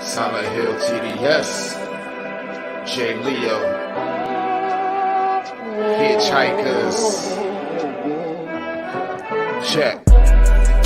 Silent Hill TDS, J. Leo, Hitchhikers, check.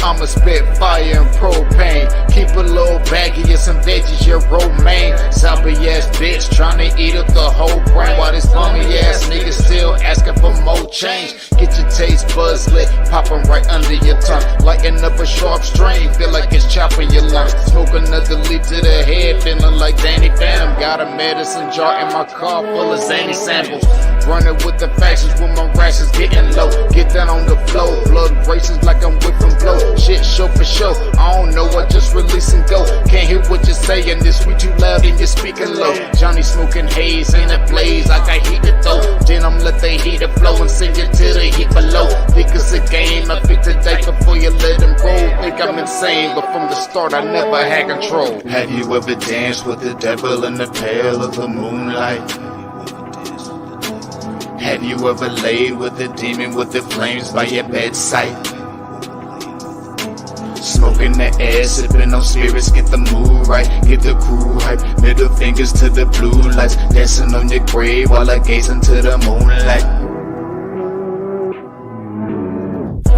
I'ma spit fire and propane. Keep a little baggie of some veggies, your romaine. Sloppy ass bitch tryna eat up the whole brain. While this bummy ass nigga still asking for more change. Get your taste buds lit, popping right under your tongue. Lighting up a sharp string, feel like it's chopping your lungs. Smoke another leaf to the head, feeling like Danny Phantom. Got a medicine jar in my car full of zany samples. Running with the factions when my rations getting low. Get down on the flow, blood races like I'm whipping blow. Shit show for show, I don't know, I just release and go. Can't hear what you're saying, this we too loud and you're speaking low. Johnny smoking haze in a blaze, I got heated though. Then I'm let the heater flow and send you to the heat below. Think it's a game, I pick the dice before you let them roll. Think I'm insane, but from the start I never had control. Have you ever danced with the devil in the pale of the moonlight? Have you ever laid with a demon with the flames by your bedside? Smoking the air, sipping on spirits, get the mood right, get the crew hype. Middle fingers to the blue lights, dancing on your grave while I gaze into the moonlight.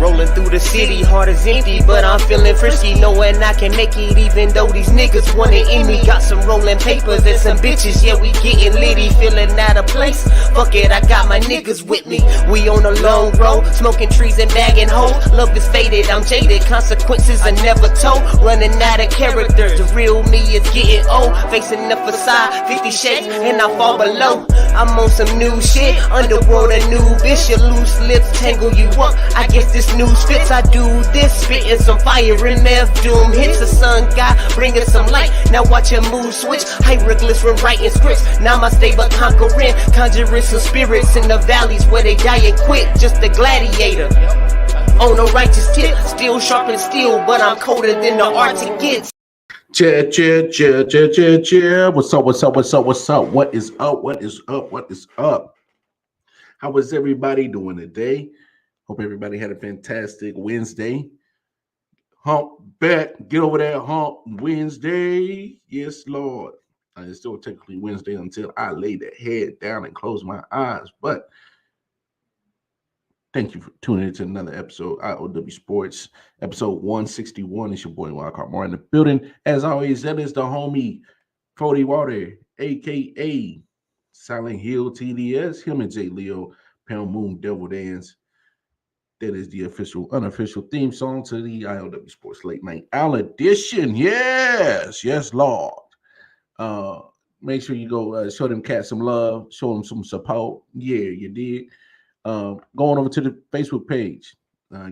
Rolling through the city, heart is empty, but I'm feeling frisky, knowing I can make it even though these niggas want it in me. Got some rolling papers and some bitches, yeah, we getting litty, feeling out of place. Fuck it, I got my niggas with me. We on a long road, smoking trees and bagging hoes. Love is faded, I'm jaded, consequences are never told. Running out of character, the real me is getting old. Facing the facade, 50 shades, and I fall below. I'm on some new shit, underworld a new bitch. Your loose lips tangle you up, I guess this news fits. I do this, spitting some fire in F doom hits. The sun god bringing some light, now watch your mood switch. Hieroglyphs when writing scripts, now my stable conquering. Conjuring some spirits in the valleys where they die and quit. Just a gladiator on a righteous tip, still sharp and steel, but I'm colder than the Arctic gets. What's up? What is up? How is everybody doing today? Hope everybody had a fantastic Wednesday. Hump back, get over that hump Wednesday. Yes, Lord. It's still technically Wednesday until I lay the head down and close my eyes. But thank you for tuning in to another episode of I.O.W. Sports, episode 161. It's your boy Wildcard Moore in the building. As always, that is the homie Cody Water, a.k.a. Silent Hill TDS, him and J. Leo, Pound Moon Devil Dance. That is the unofficial theme song to the I.O.W. Sports Late Night Owl Edition. Yes, Lord. Make sure you go show them cats some love, show them some support. Yeah, you did. Going over to the Facebook page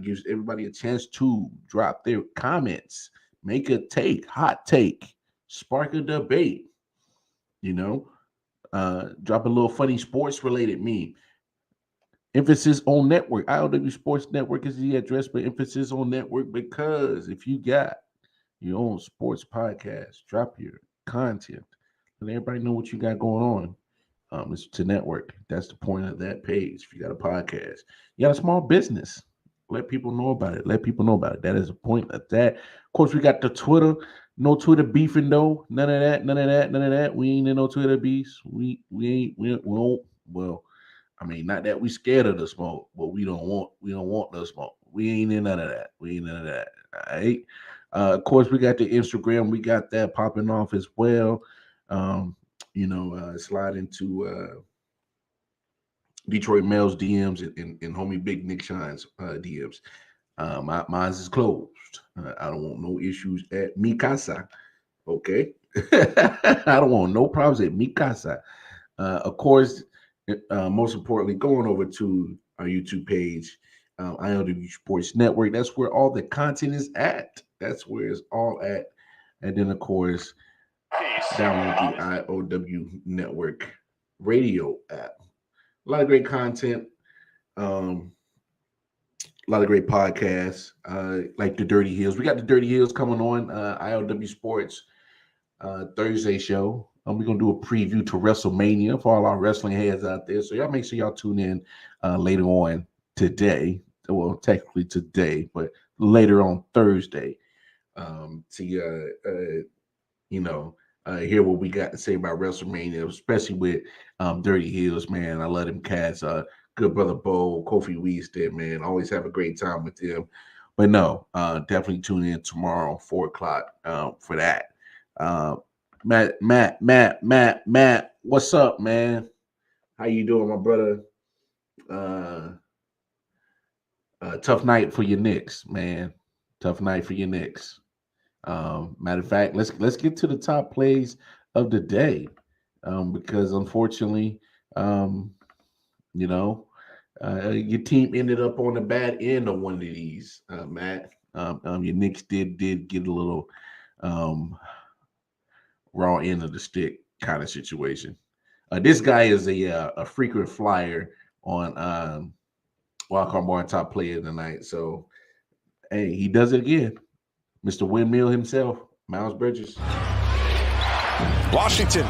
gives everybody a chance to drop their comments, make a hot take, spark a debate. Drop a little funny sports related meme. Emphasis on network. I.O.W. Sports Network is the address, but emphasis on network, because if you got your own sports podcast, drop your content. Let everybody know what you got going on. It's to network. That's the point of that page. If you got a podcast, you got a small business, let people know about it. That is the point of that. Of course, we got the Twitter. No Twitter beefing though. None of that. We ain't in no Twitter beefs. We won't. Well, I mean, not that we scared of the smoke, but we don't want the smoke. We ain't in none of that. All right. Of course, we got the Instagram. We got that popping off as well. Slide into Detroit Mel's DMs and homie Big Nick Shine's DMs. Mine's is closed. I don't want no issues at mi casa. Okay. I don't want no problems at mi casa. Of course, most importantly, going over to our YouTube page, I.O.W. Sports Network. That's where all the content is at. That's where it's all at. And then, of course, download the I.O.W. Network radio app. A lot of great content, a lot of great podcasts, like the Dirty Hills. We got the Dirty Hills coming on I.O.W. Sports Thursday show. We're going to do a preview to WrestleMania for all our wrestling heads out there. So y'all make sure y'all tune in later on today. Well, technically today, but later on Thursday. to hear what we got to say about WrestleMania, especially with Dirty Hills, man. I love them cats. Good brother Bo, Kofi Weasted, man. Always have a great time with them. But no, definitely tune in tomorrow, 4 o'clock, for that. Matt, what's up, man? How you doing, my brother? Tough night for your Knicks, man. Tough night for your Knicks. Matter of fact, let's get to the top plays of the day, because unfortunately, your team ended up on the bad end of one of these, Matt. Your Knicks did get a little raw end of the stick kind of situation. This guy is a frequent flyer on Wildcard Bar top player tonight. So hey, he does it again. Mr. Windmill himself, Miles Bridges. Washington.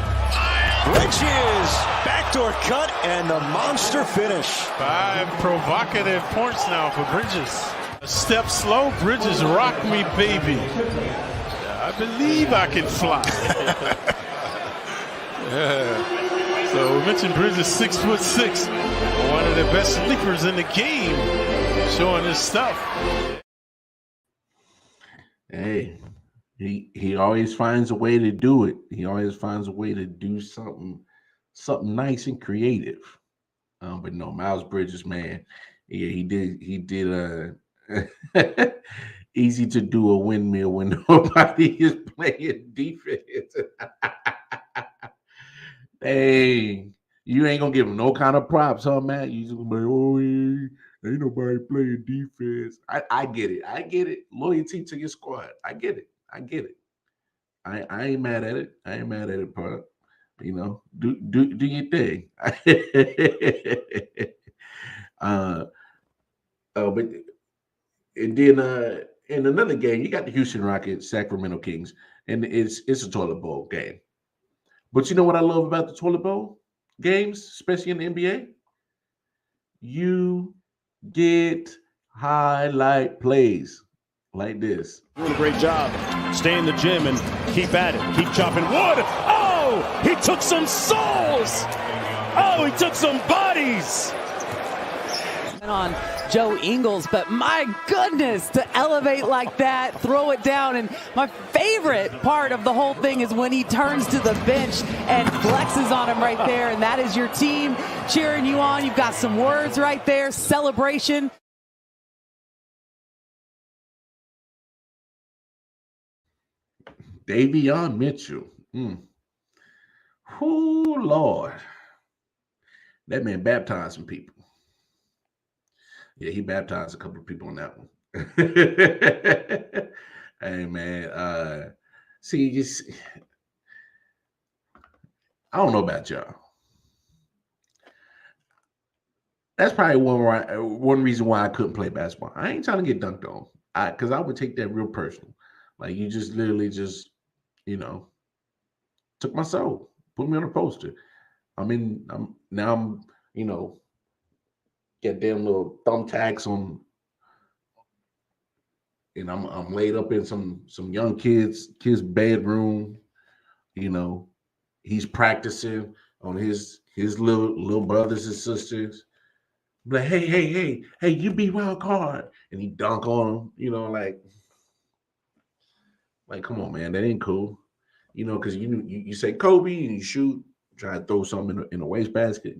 Bridges. Backdoor cut and the monster finish. 5 provocative points now for Bridges. A step slow, Bridges rock me, baby. I believe I can fly. Yeah. So we mentioned Bridges 6'6", one of the best sleepers in the game, showing his stuff. Hey, he always finds a way to do it. He always finds a way to do something nice and creative. But no, Miles Bridges, man, yeah, he did easy to do a windmill when nobody is playing defense. Dang, you ain't gonna give him no kind of props, huh, man? You just like, oh, ain't nobody playing defense. I get it. Loyalty to your squad. I get it. I ain't mad at it, part. Do your thing. But and then in another game, you got the Houston Rockets, Sacramento Kings, and it's a toilet bowl game. But you know what I love about the toilet bowl games, especially in the NBA? You get highlight plays like this. Doing a great job. Stay in the gym and keep at it. Keep chopping wood. Oh, he took some souls. Oh, he took some bodies. On Joe Ingles, but my goodness, to elevate like that, throw it down. And my favorite part of the whole thing is when he turns to the bench and flexes on him right there. And that is your team cheering you on. You've got some words right there, celebration. Davion Mitchell. Oh, Lord. That man baptized some people. Yeah, he baptized a couple of people on that one. Hey, man. I don't know about y'all. That's probably one reason why I couldn't play basketball. I ain't trying to get dunked on. Because I would take that real personal. Like, you just literally just, took my soul, put me on a poster. I'm get damn little thumbtacks on, and I'm laid up in some young kid's bedroom. He's practicing on his little brothers and sisters. Like, hey, you be wild card, and he dunk on him. Like, come on, man, that ain't cool. Because you say Kobe and you shoot, try to throw something in a wastebasket.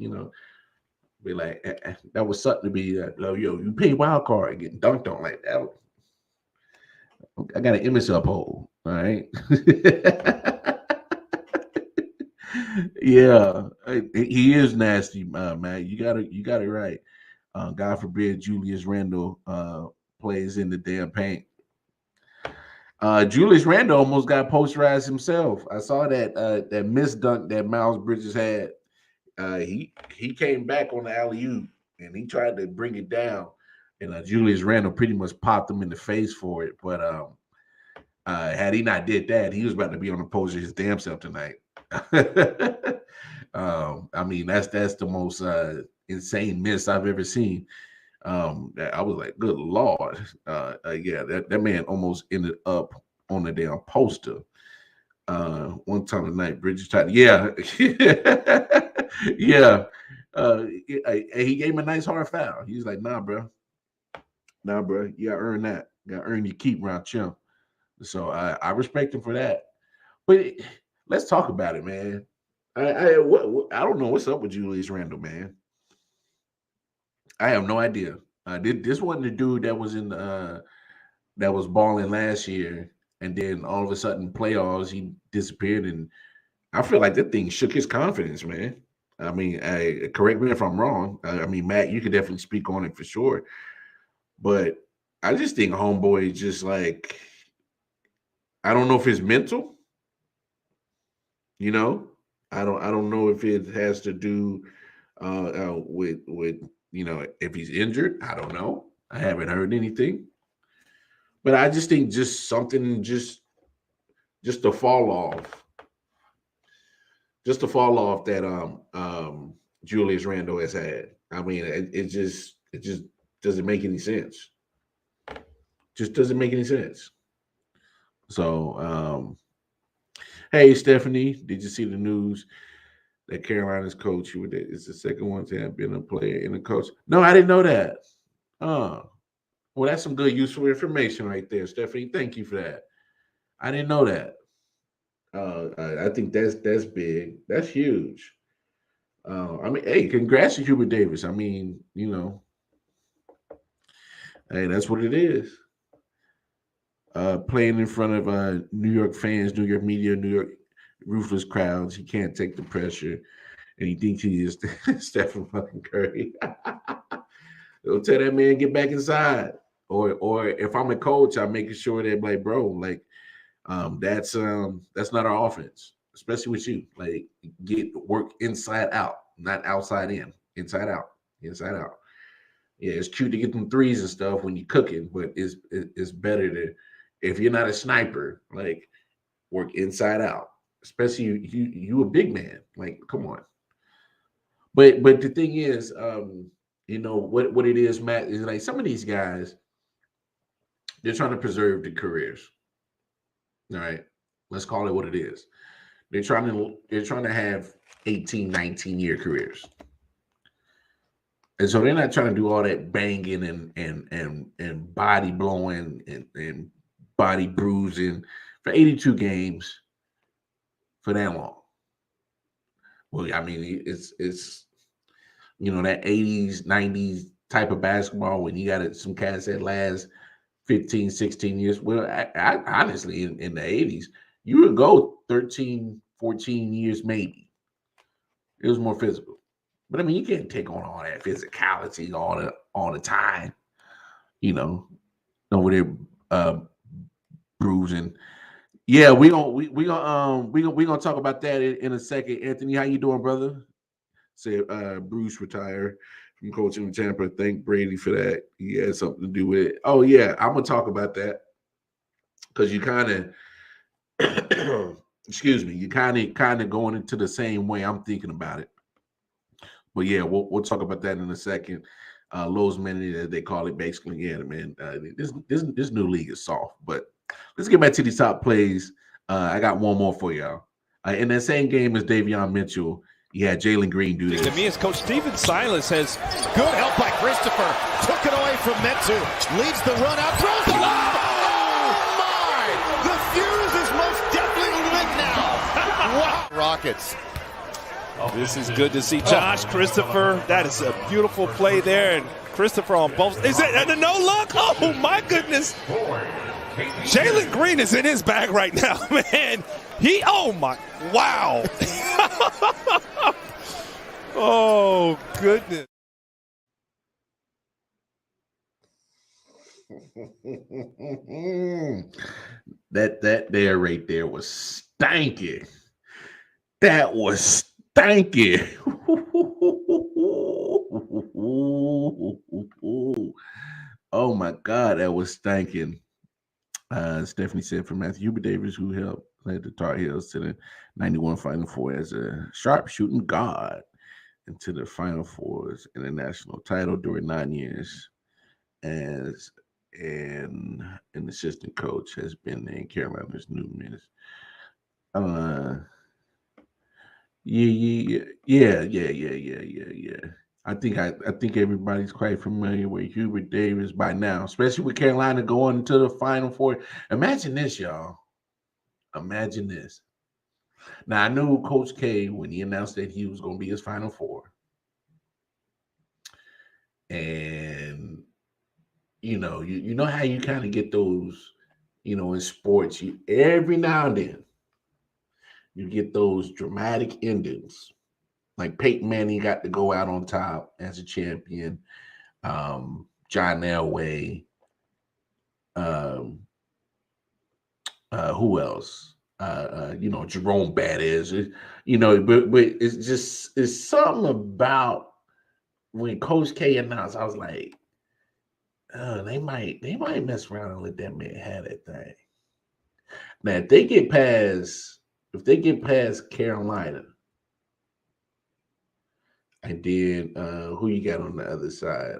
Be like, that was something to be that, yo, you pay wild card getting dunked on like that. I got an image uphold, all right? Yeah, he is nasty, man. You got it right. God forbid Julius Randle plays in the damn paint. Julius Randle almost got posterized himself. I saw that miss dunk that Miles Bridges had. He came back on the alley-oop and he tried to bring it down, and Julius Randle pretty much popped him in the face for it. But had he not did that, he was about to be on the poster his damn self tonight. I mean, that's the most insane miss I've ever seen. I was like, good Lord. Yeah, that man almost ended up on the damn poster. One time tonight, Bridges tried. Yeah, yeah. He gave him a nice hard foul. He's like, nah, bro. You gotta earn that. You gotta earn your keep around Chim. So I respect him for that. But let's talk about it, man. I don't know what's up with Julius Randle, man. I have no idea. This wasn't the dude that was in that was balling last year, and then all of a sudden playoffs he disappeared, and I feel like that thing shook his confidence, man. I mean, correct me if I'm wrong. I mean, Matt, you could definitely speak on it for sure, but I just think homeboy is just like, I don't know if it's mental. You know, I don't know if it has to do with if he's injured. I don't know. I haven't heard anything, but I just think just something just to fall off, that Julius Randle has had. I mean, it just doesn't make any sense. Just doesn't make any sense. So, hey, Stephanie, did you see the news that Carolina's coach is the second one to have been a player and a coach? No, I didn't know that. Well, that's some good, useful information right there, Stephanie. Thank you for that. I didn't know that. I think that's big. That's huge. I mean, hey, congrats to Hubert Davis. I mean, hey, that's what it is. Playing in front of New York fans, New York media, New York ruthless crowds. He can't take the pressure, and he thinks he is Stephen fucking Curry. They'll tell that man get back inside. Or if I'm a coach, I'm making sure that, like, bro, like, that's not our offense, especially with you. Like, get work inside out, not outside in, inside out, inside out. Yeah, it's cute to get them threes and stuff when you're cooking, but it's better to, if you're not a sniper, like, work inside out. Especially you a big man. Like, come on. But the thing is, what it is, Matt, is like some of these guys, they're trying to preserve their careers. All right. Let's call it what it is. They're trying to have 18, 19-year careers. And so they're not trying to do all that banging and body blowing and body bruising for 82 games for that long. Well, I mean, it's that 80s, 90s type of basketball when you got some cats that last 15, 16 years. Well, I honestly, in the 80s, you would go 13, 14 years maybe. It was more physical. But I mean, you can't take on all that physicality all the time, over there bruising. Yeah, we gonna talk about that in a second. Anthony, how you doing, brother? Said Bruce retired from coaching in Tampa. Thank Brady for that. He had something to do with it. Oh yeah, I'm gonna talk about that because you kind of, excuse me, you kind of going into the same way I'm thinking about it. But yeah, we'll talk about that in a second. Lowe's Minute, they call it, basically. Yeah, man, this new league is soft. But let's get back to these top plays. I got one more for y'all. In that same game as Davion Mitchell, you had Jalen Green do this. To me, as Coach Steven Silas has good help by Christopher. Took it away from Metu. Leads the run out, throws the lob. Oh my! The fuse is most definitely lit now. Wow. Rockets. This is good to see Josh Christopher. That is a beautiful play there. And Christopher on both. Is it a no look? Oh my goodness. Jalen Green is in his bag right now, man. Wow. Oh, goodness. that there right there was stanky. That was stanky. Oh my God, that was stanking. Stephanie said for Matthew Hubert Davis, who helped led the Tar Heels to the 91 Final Four as a sharpshooting guard into the Final Fours and a national title during 9 years as and an assistant coach has been in Carolina's new minutes. Yeah. I think everybody's quite familiar with Hubert Davis by now, especially with Carolina going to the Final Four. Imagine this, y'all. Imagine this. Now I knew Coach K when he announced that he was going to be his Final Four, and you know how you kind of get those, in sports, you every now and then you get those dramatic endings. Like Peyton Manning got to go out on top as a champion. John Elway. Who else? Jerome Bettis. But it's something about when Coach K announced. I was like, they might mess around and let that man have that thing. Now, if they get past Carolina, and then who you got on the other side?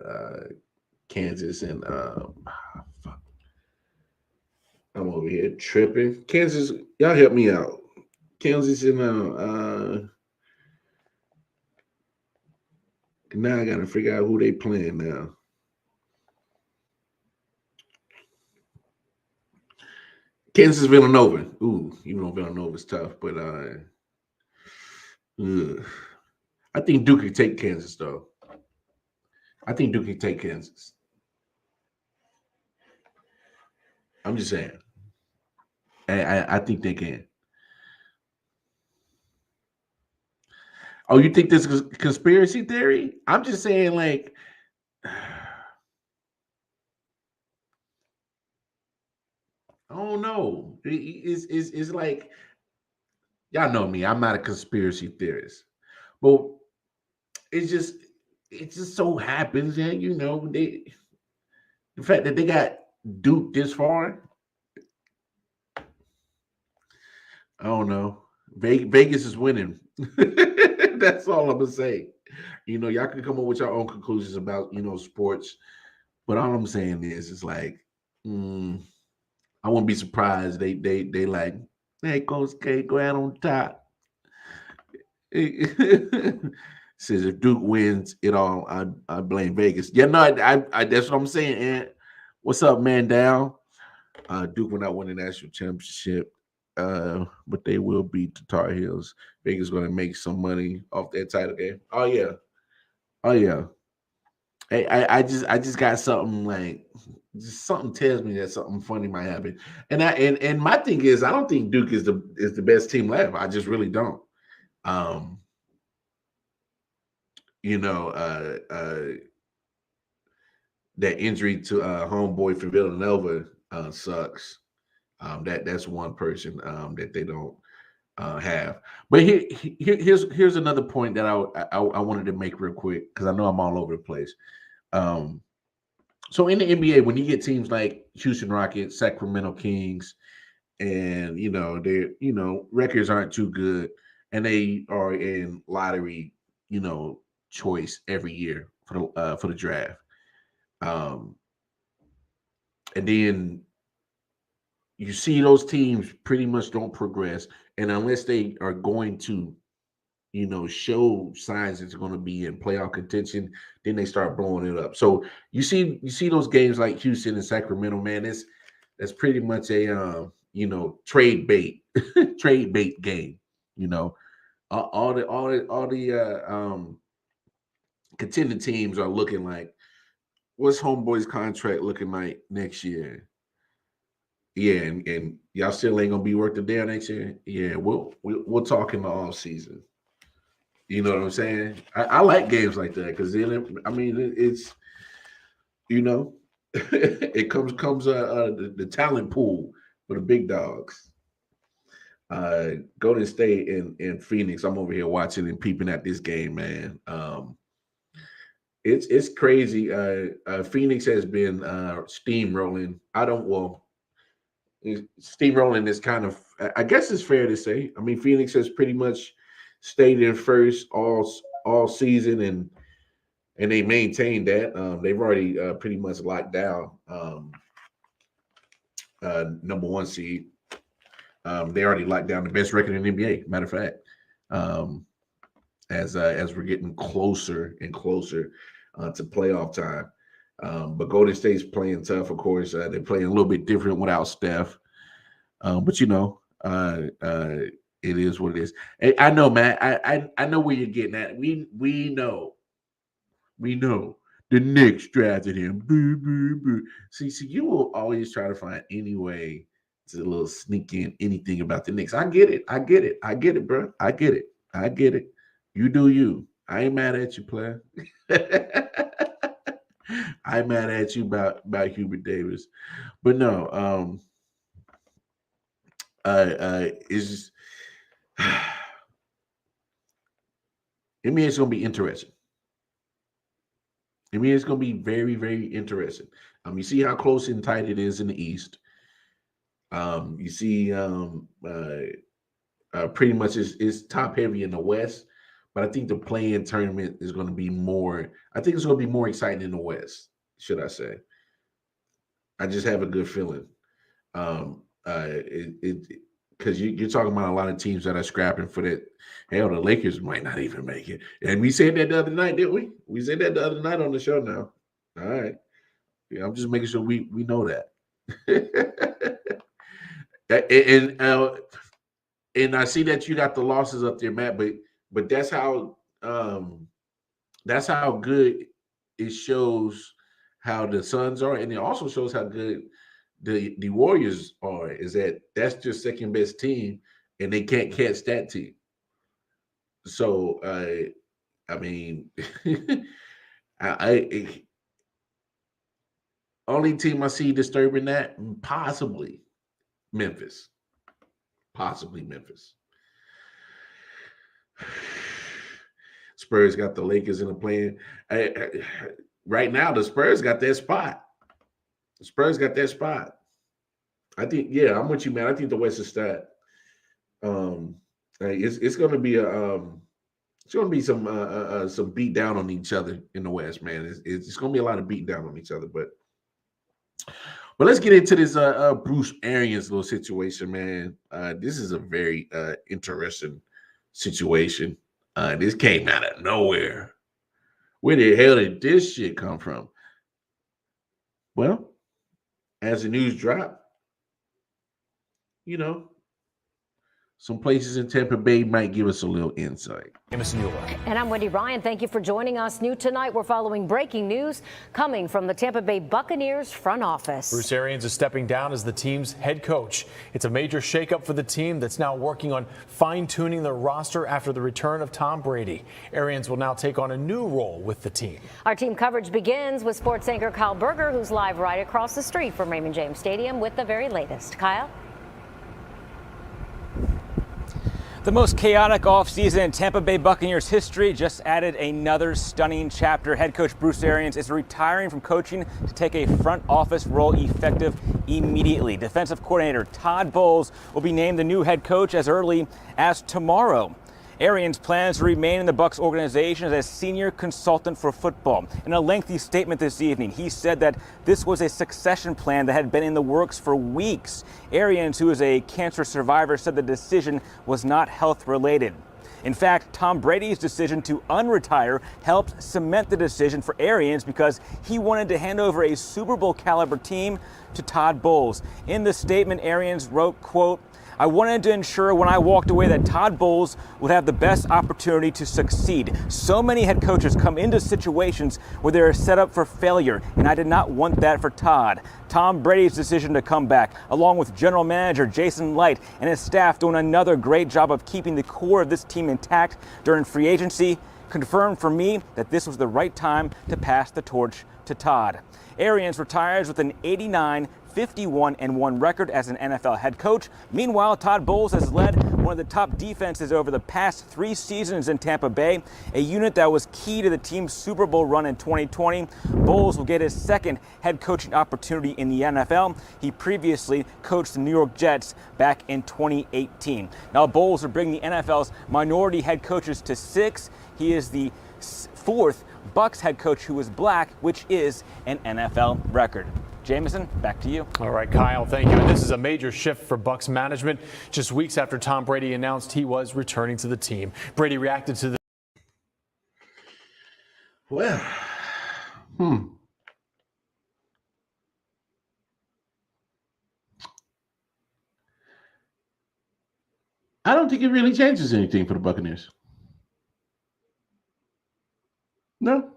Kansas and fuck. I'm over here tripping. Kansas, y'all help me out. Kansas and now I gotta figure out who they playing now. Kansas Villanova. Ooh, even though Villanova's tough, but I think Duke can take Kansas though. I think Duke can take Kansas. I'm just saying. I think they can. Oh, you think this is conspiracy theory? I'm just saying, like, I don't know. It's like, y'all know me. I'm not a conspiracy theorist, but it just so happens that the fact that they got Duke this far. I don't know. Vegas is winning. That's all I'm gonna say. Y'all can come up with your own conclusions about sports, but all I'm saying is, it's like, I wouldn't be surprised they like, hey, Coach K, go out on top. Says if Duke wins it all, I blame Vegas. Yeah, no, I that's what I'm saying. And what's up, man? Down. Duke will not win the national championship. But they will beat the Tar Heels. Vegas going to make some money off that title game. Oh yeah. Hey, I just got something, like, just something tells me that something funny might happen. And my thing is, I don't think Duke is the best team left. I just really don't. That injury to homeboy from Villanova sucks. That's one person that they don't have. But here's another point that I wanted to make real quick, because I know I'm all over the place. So in the NBA, when you get teams like Houston Rockets, Sacramento Kings, and their records aren't too good, and they are in lottery choice every year for the draft, and then you see those teams pretty much don't progress, and unless they are going to, show signs that they're going to be in playoff contention, then they start blowing it up. So you see those games like Houston and Sacramento, man. That's pretty much a trade bait, trade bait game. All the contending teams are looking like, what's homeboy's contract looking like next year? Yeah, and y'all still ain't gonna be worth the damn next year. Yeah, we'll talk in the off season. You know what I'm saying? I like games like that, because it's it comes the talent pool for the big dogs. Golden State and Phoenix. I'm over here watching and peeping at this game, man. It's crazy. Phoenix has been steamrolling. Steamrolling is kind of, I guess it's fair to say. I mean, Phoenix has pretty much stayed in first all season, and and they maintained that. They've already pretty much locked down number 1 seed. They already locked down the best record in the NBA. Matter of fact, as we're getting closer and closer to playoff time. But Golden State's playing tough, of course. They're playing a little bit different without Steph. But it is what it is. Hey, I know, man. I know where you're getting at. We know the Knicks drafted him. Boo, boo, boo. See, you will always try to find any way to a little sneak in anything about the Knicks. I get it, bro. I get it. You do you. I ain't mad at you, player. I'm mad at you about Hubert Davis, but no. It's just NBA's gonna be interesting. NBA's gonna be very, very interesting. You see how close and tight it is in the East. You see, pretty much it's top heavy in the West, but I think the play-in tournament is going to be more. I think it's going to be more exciting in the West, should I say? I just have a good feeling. Because you're talking about a lot of teams that are scrapping for that. Hell, the Lakers might not even make it. And we said that the other night, didn't we? We said that the other night on the show now. All right. Yeah, I'm just making sure we know that. And I see that you got the losses up there, Matt, but that's how good it shows how the Suns are, and it also shows how good the Warriors are. Is that's your second best team, and they can't catch that team. So I mean, only team I see disturbing that possibly Memphis. Spurs got the Lakers in the play-in. Right now, the Spurs got that spot. I think, yeah, I'm with you, man. I think the West is stacked. It's going to be some beat down on each other in the West, man. It's going to be a lot of beat down on each other, but let's get into this Bruce Arians little situation, man. This is a very interesting situation. This came out of nowhere. Where the hell did this shit come from? Well, as the news dropped, some places in Tampa Bay might give us a little insight. And I'm Wendy Ryan. Thank you for joining us. New tonight, we're following breaking news coming from the Tampa Bay Buccaneers front office. Bruce Arians is stepping down as the team's head coach. It's a major shakeup for the team that's now working on fine-tuning the roster after the return of Tom Brady. Arians will now take on a new role with the team. Our team coverage begins with sports anchor Kyle Berger, who's live right across the street from Raymond James Stadium with the very latest. Kyle? The most chaotic offseason in Tampa Bay Buccaneers history just added another stunning chapter. Head coach Bruce Arians is retiring from coaching to take a front office role effective immediately. Defensive coordinator Todd Bowles will be named the new head coach as early as tomorrow. Arians plans to remain in the Bucs organization as a senior consultant for football. In a lengthy statement this evening, he said that this was a succession plan that had been in the works for weeks. Arians, who is a cancer survivor, said the decision was not health related. In fact, Tom Brady's decision to unretire helped cement the decision for Arians because he wanted to hand over a Super Bowl caliber team to Todd Bowles. In the statement, Arians wrote, quote, "I wanted to ensure when I walked away that Todd Bowles would have the best opportunity to succeed. So many head coaches come into situations where they are set up for failure, and I did not want that for Todd." Tom Brady's decision to come back, along with general manager Jason Light and his staff doing another great job of keeping the core of this team intact during free agency, confirmed for me that this was the right time to pass the torch to Todd. Arians retires with an 89-51-1 record as an NFL head coach. Meanwhile, Todd Bowles has led one of the top defenses over the past 3 seasons in Tampa Bay, a unit that was key to the team's Super Bowl run in 2020. Bowles will get his second head coaching opportunity in the NFL. He previously coached the New York Jets back in 2018. Now, Bowles will bring the NFL's minority head coaches to 6. He is the 4th Bucs head coach who was black, which is an NFL record. Jameson, back to you. All right, Kyle, thank you. And this is a major shift for Bucs management just weeks after Tom Brady announced he was returning to the team. Brady reacted to the Well, I don't think it really changes anything for the Buccaneers. No.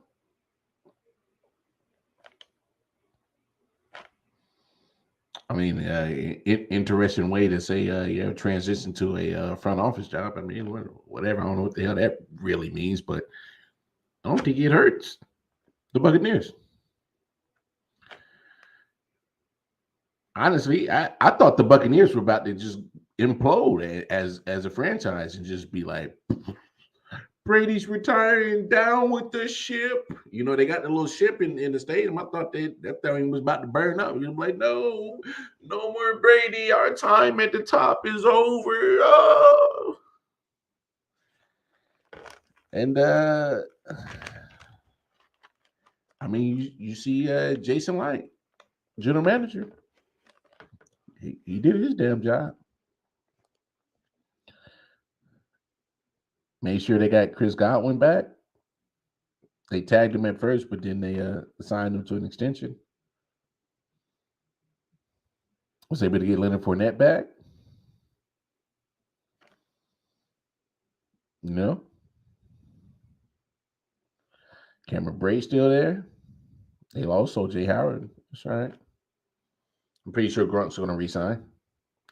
I mean, interesting way to say, transition to a front office job. I mean, whatever. I don't know what the hell that really means, but I don't think it hurts the Buccaneers. Honestly, I thought the Buccaneers were about to just implode as a franchise and just be like, Brady's retiring, down with the ship. You know, they got the little ship in the stadium. I thought that thing was about to burn up. You're like, no more Brady. Our time at the top is over. Oh. And I mean, you see Jason Light, general manager. He did his damn job. Made sure they got Chris Godwin back. They tagged him at first, but then they signed him to an extension. Was able to get Leonard Fournette back. You know? Cameron Brate still there. They lost O.J. Howard. That's right. I'm pretty sure Grunk's going to resign.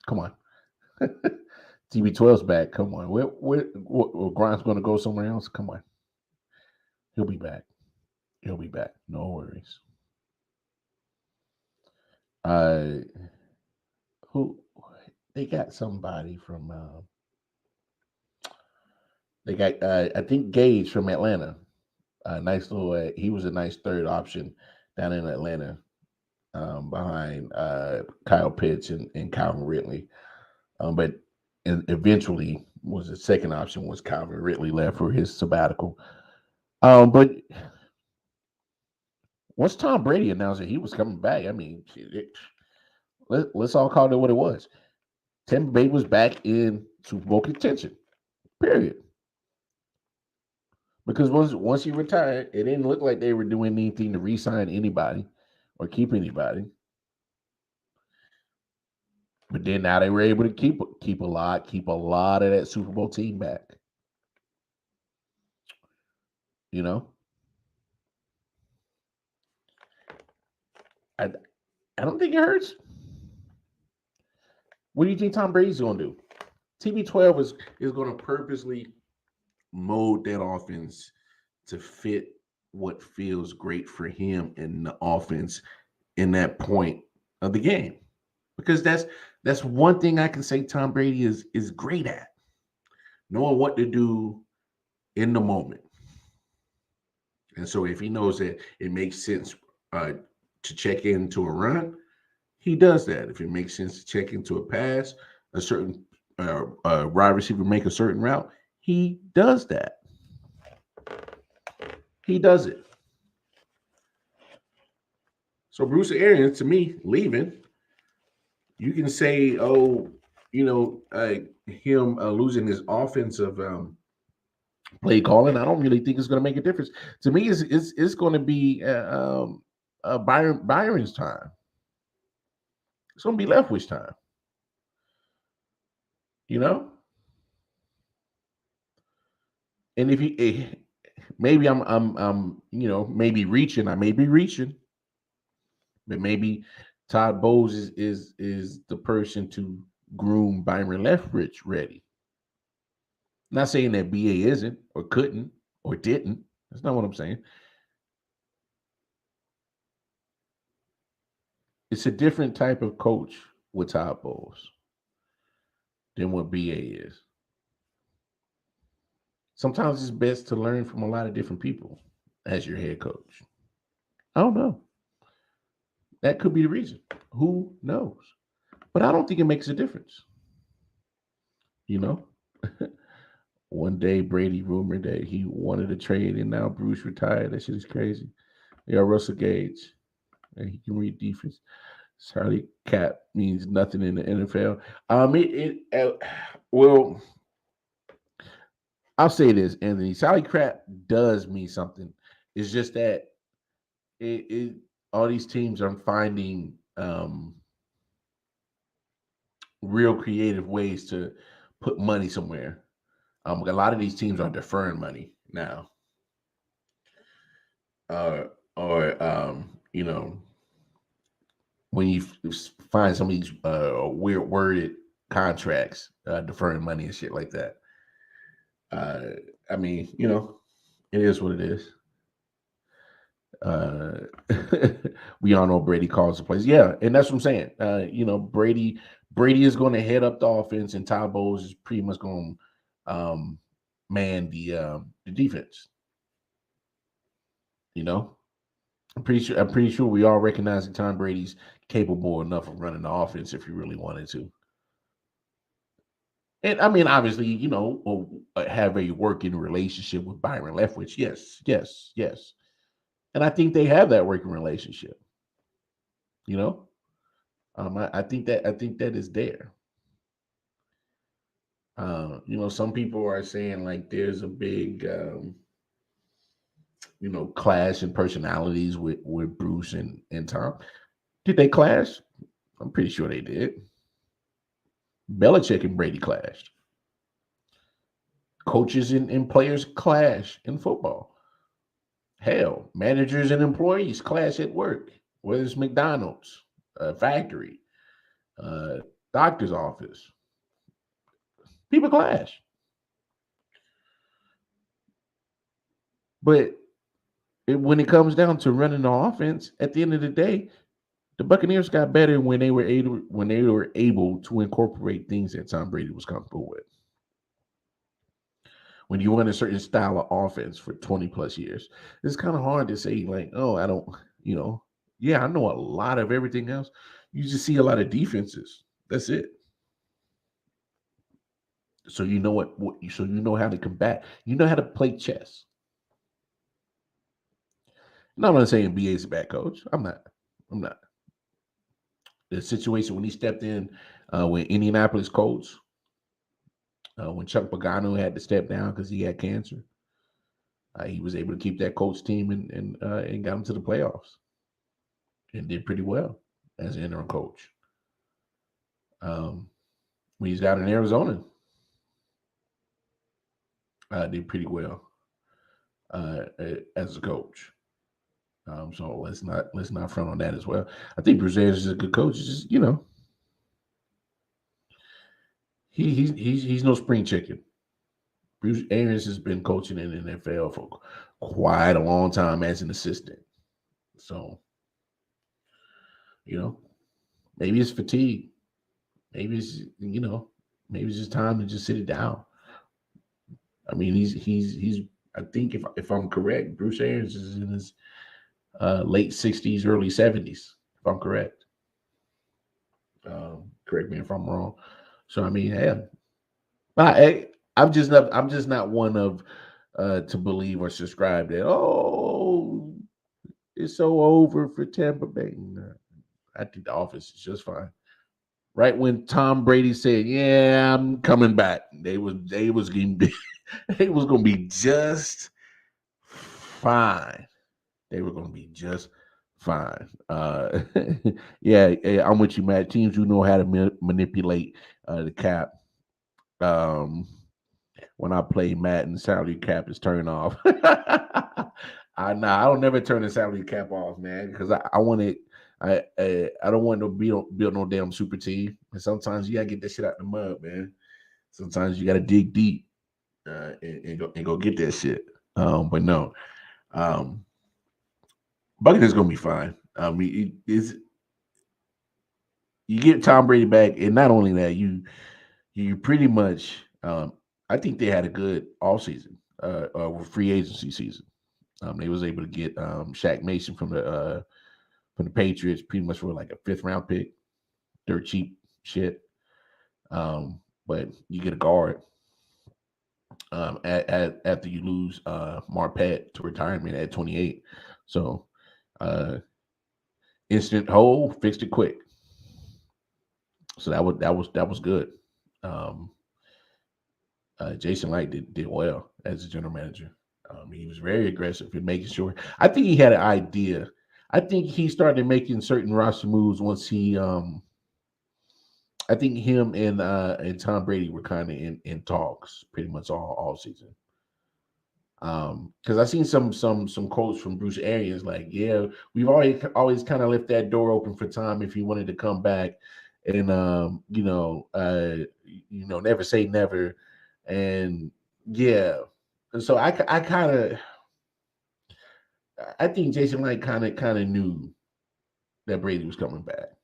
Come on. TB12's back. Come on. Where Grunk's going to go somewhere else? Come on. He'll be back. He'll be back. No worries. Who they got somebody from they got I think Gage from Atlanta. Nice little he was a nice third option down in Atlanta, behind Kyle Pitts and Calvin Ridley. But eventually was the second option was Calvin Ridley left for his sabbatical. But once Tom Brady announced that he was coming back, I mean, let's all call it what it was. Tampa Bay was back in Super Bowl contention, period. Because once he retired, it didn't look like they were doing anything to re-sign anybody or keep anybody. But then now they were able to keep a lot of that Super Bowl team back. You know? I don't think it hurts. What do you think Tom Brady's going to do? TB12 is going to purposely mold that offense to fit what feels great for him in the offense in that point of the game. Because that's one thing I can say Tom Brady is great at. Knowing what to do in the moment. And so if he knows that it makes sense to check into a run, he does that. If it makes sense to check into a pass, a certain wide receiver make a certain route, he does that. He does it. So Bruce Arians, to me, leaving, you can say, oh, you know, him losing his offensive play calling. I don't really think it's going to make a difference. To me, it's going to be Byron's time. It's going to be Leftwich time. You know? And if you maybe I'm you know, maybe reaching, I may be reaching, but maybe Todd Bowles is the person to groom Byron Leftwich ready. Not saying that BA isn't or couldn't or didn't. That's not what I'm saying. It's a different type of coach with Todd Bowles than what BA is. Sometimes it's best to learn from a lot of different people as your head coach. I don't know. That could be the reason. Who knows? But I don't think it makes a difference. You know? One day Brady rumored that he wanted to trade, and now Bruce retired. That shit is crazy. Yeah, Russell Gage, and he can read defense. Salary cap means nothing in the NFL. Well, I'll say this, Anthony. Salary cap does mean something. It's just that it all these teams are finding real creative ways to put money somewhere. A lot of these teams are deferring money now. When you find some of these weird worded contracts, deferring money and shit like that. I mean, it is what it is. We all know Brady calls the plays. Yeah, and that's what I'm saying. Brady is going to head up the offense, and Todd Bowles is pretty much going to man the defense. I'm pretty sure we all recognize that Tom Brady's capable enough of running the offense if he really wanted to. And I mean, obviously, have a working relationship with Byron Leftwich. Yes. And I think they have that working relationship. I think that is there. Some people are saying like there's a big clash in personalities with Bruce and Tom. Did they clash? I'm pretty sure they did. Belichick and Brady clashed. Coaches and players clash in football. Hell, managers and employees clash at work, whether it's McDonald's, factory, doctor's office. People clash. But when it comes down to running the offense, at the end of the day, the Buccaneers got better when they were able to incorporate things that Tom Brady was comfortable with. When you run a certain style of offense for 20 plus years, it's kind of hard to say like, oh, I don't, I know a lot of everything else. You just see a lot of defenses. That's it. So you know so you know how to combat. You know how to play chess. Now, I'm not saying BA is a bad coach. I'm not. The situation when he stepped in when Indianapolis Colts, when Chuck Pagano had to step down because he had cancer, he was able to keep that Colts team and got them to the playoffs and did pretty well as an interim coach. When he's out in Arizona, did pretty well as a coach. So let's not front on that as well. I think Bruce Arians is a good coach. It's just he's no spring chicken. Bruce Arians has been coaching in the NFL for quite a long time as an assistant. So maybe it's fatigue. Maybe it's maybe it's just time to just sit it down. I mean, he's. I think if I'm correct, Bruce Arians is in his late 60s, early 70s. If I'm correct, correct me if I'm wrong. So I mean, I'm just not one of to believe or subscribe that it's so over for Tampa Bay. No, I think the offense is just fine. Right when Tom Brady said, "Yeah, I'm coming back," they was going to be just fine. They were going to be just fine. Yeah, I'm with you, Matt. Teams who know how to manipulate the cap. When I play Madden, salary cap is turned off. I don't never turn the salary cap off, man, because I want it. I don't want to build no damn super team. And sometimes you gotta get that shit out the mud, man. Sometimes you gotta dig deep and go get that shit. But no, Buccaneers gonna be fine. You get Tom Brady back, and not only that, you pretty much. I think they had a good offseason, free agency season. They was able to get Shaq Mason from the Patriots, pretty much for like a 5th round pick, dirt cheap shit. But you get a guard. after you lose Marpet to retirement at 28. So instant hole, fixed it quick. So that was good. Jason Light did well as a general manager. He was very aggressive in making sure. I think he had an idea. I think he started making certain roster moves once he. I think him and Tom Brady were kind of in talks pretty much all season. Because I seen some quotes from Bruce Arians like, yeah, we've always kind of left that door open for Tom if he wanted to come back, and never say never, and yeah, and so I think Jason Light kind of knew that Brady was coming back,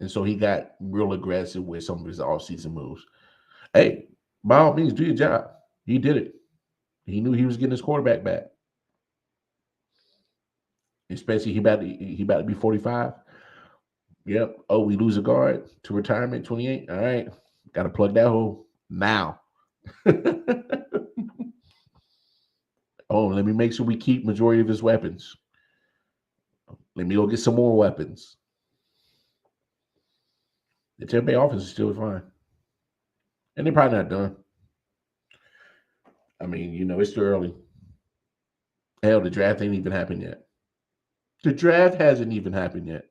and so he got real aggressive with some of his offseason moves. Hey, by all means, do your job. He did it. He knew he was getting his quarterback back. Especially he about to be 45. Yep. Oh, we lose a guard to retirement, 28. All right. Got to plug that hole now. Oh, let me make sure we keep majority of his weapons. Let me go get some more weapons. The Tampa Bay offense is still fine. And they're probably not done. I mean, it's too early. Hell, the draft ain't even happened yet. The draft hasn't even happened yet.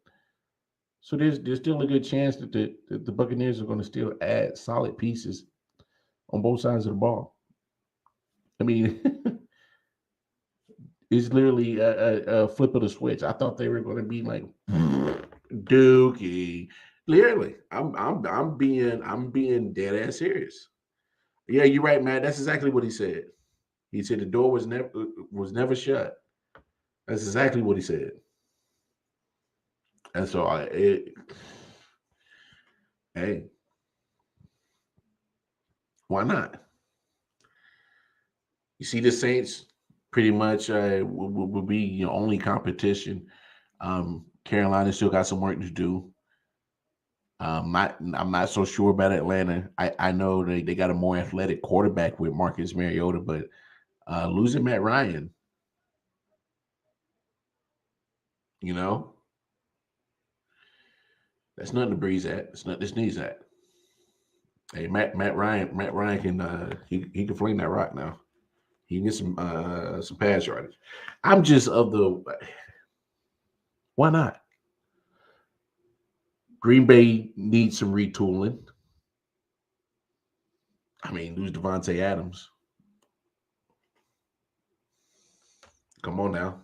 So there's still a good chance that the Buccaneers are going to still add solid pieces on both sides of the ball. I mean, it's literally a flip of the switch. I thought they were going to be like Dookie. Literally, I'm being dead ass serious. Yeah, you're right, Matt. That's exactly what he said. He said the door was never shut. That's exactly what he said. And so hey, why not? You see, the Saints pretty much will be your only competition. Carolina still got some work to do. I'm not so sure about Atlanta. I know they got a more athletic quarterback with Marcus Mariota, but losing Matt Ryan, that's nothing to breeze at. It's nothing to sneeze at. Hey, Matt Ryan can he can fling that rock now. He can get some pass yardage. I'm just of the why not? Green Bay needs some retooling. I mean, lose Devontae Adams. Come on now.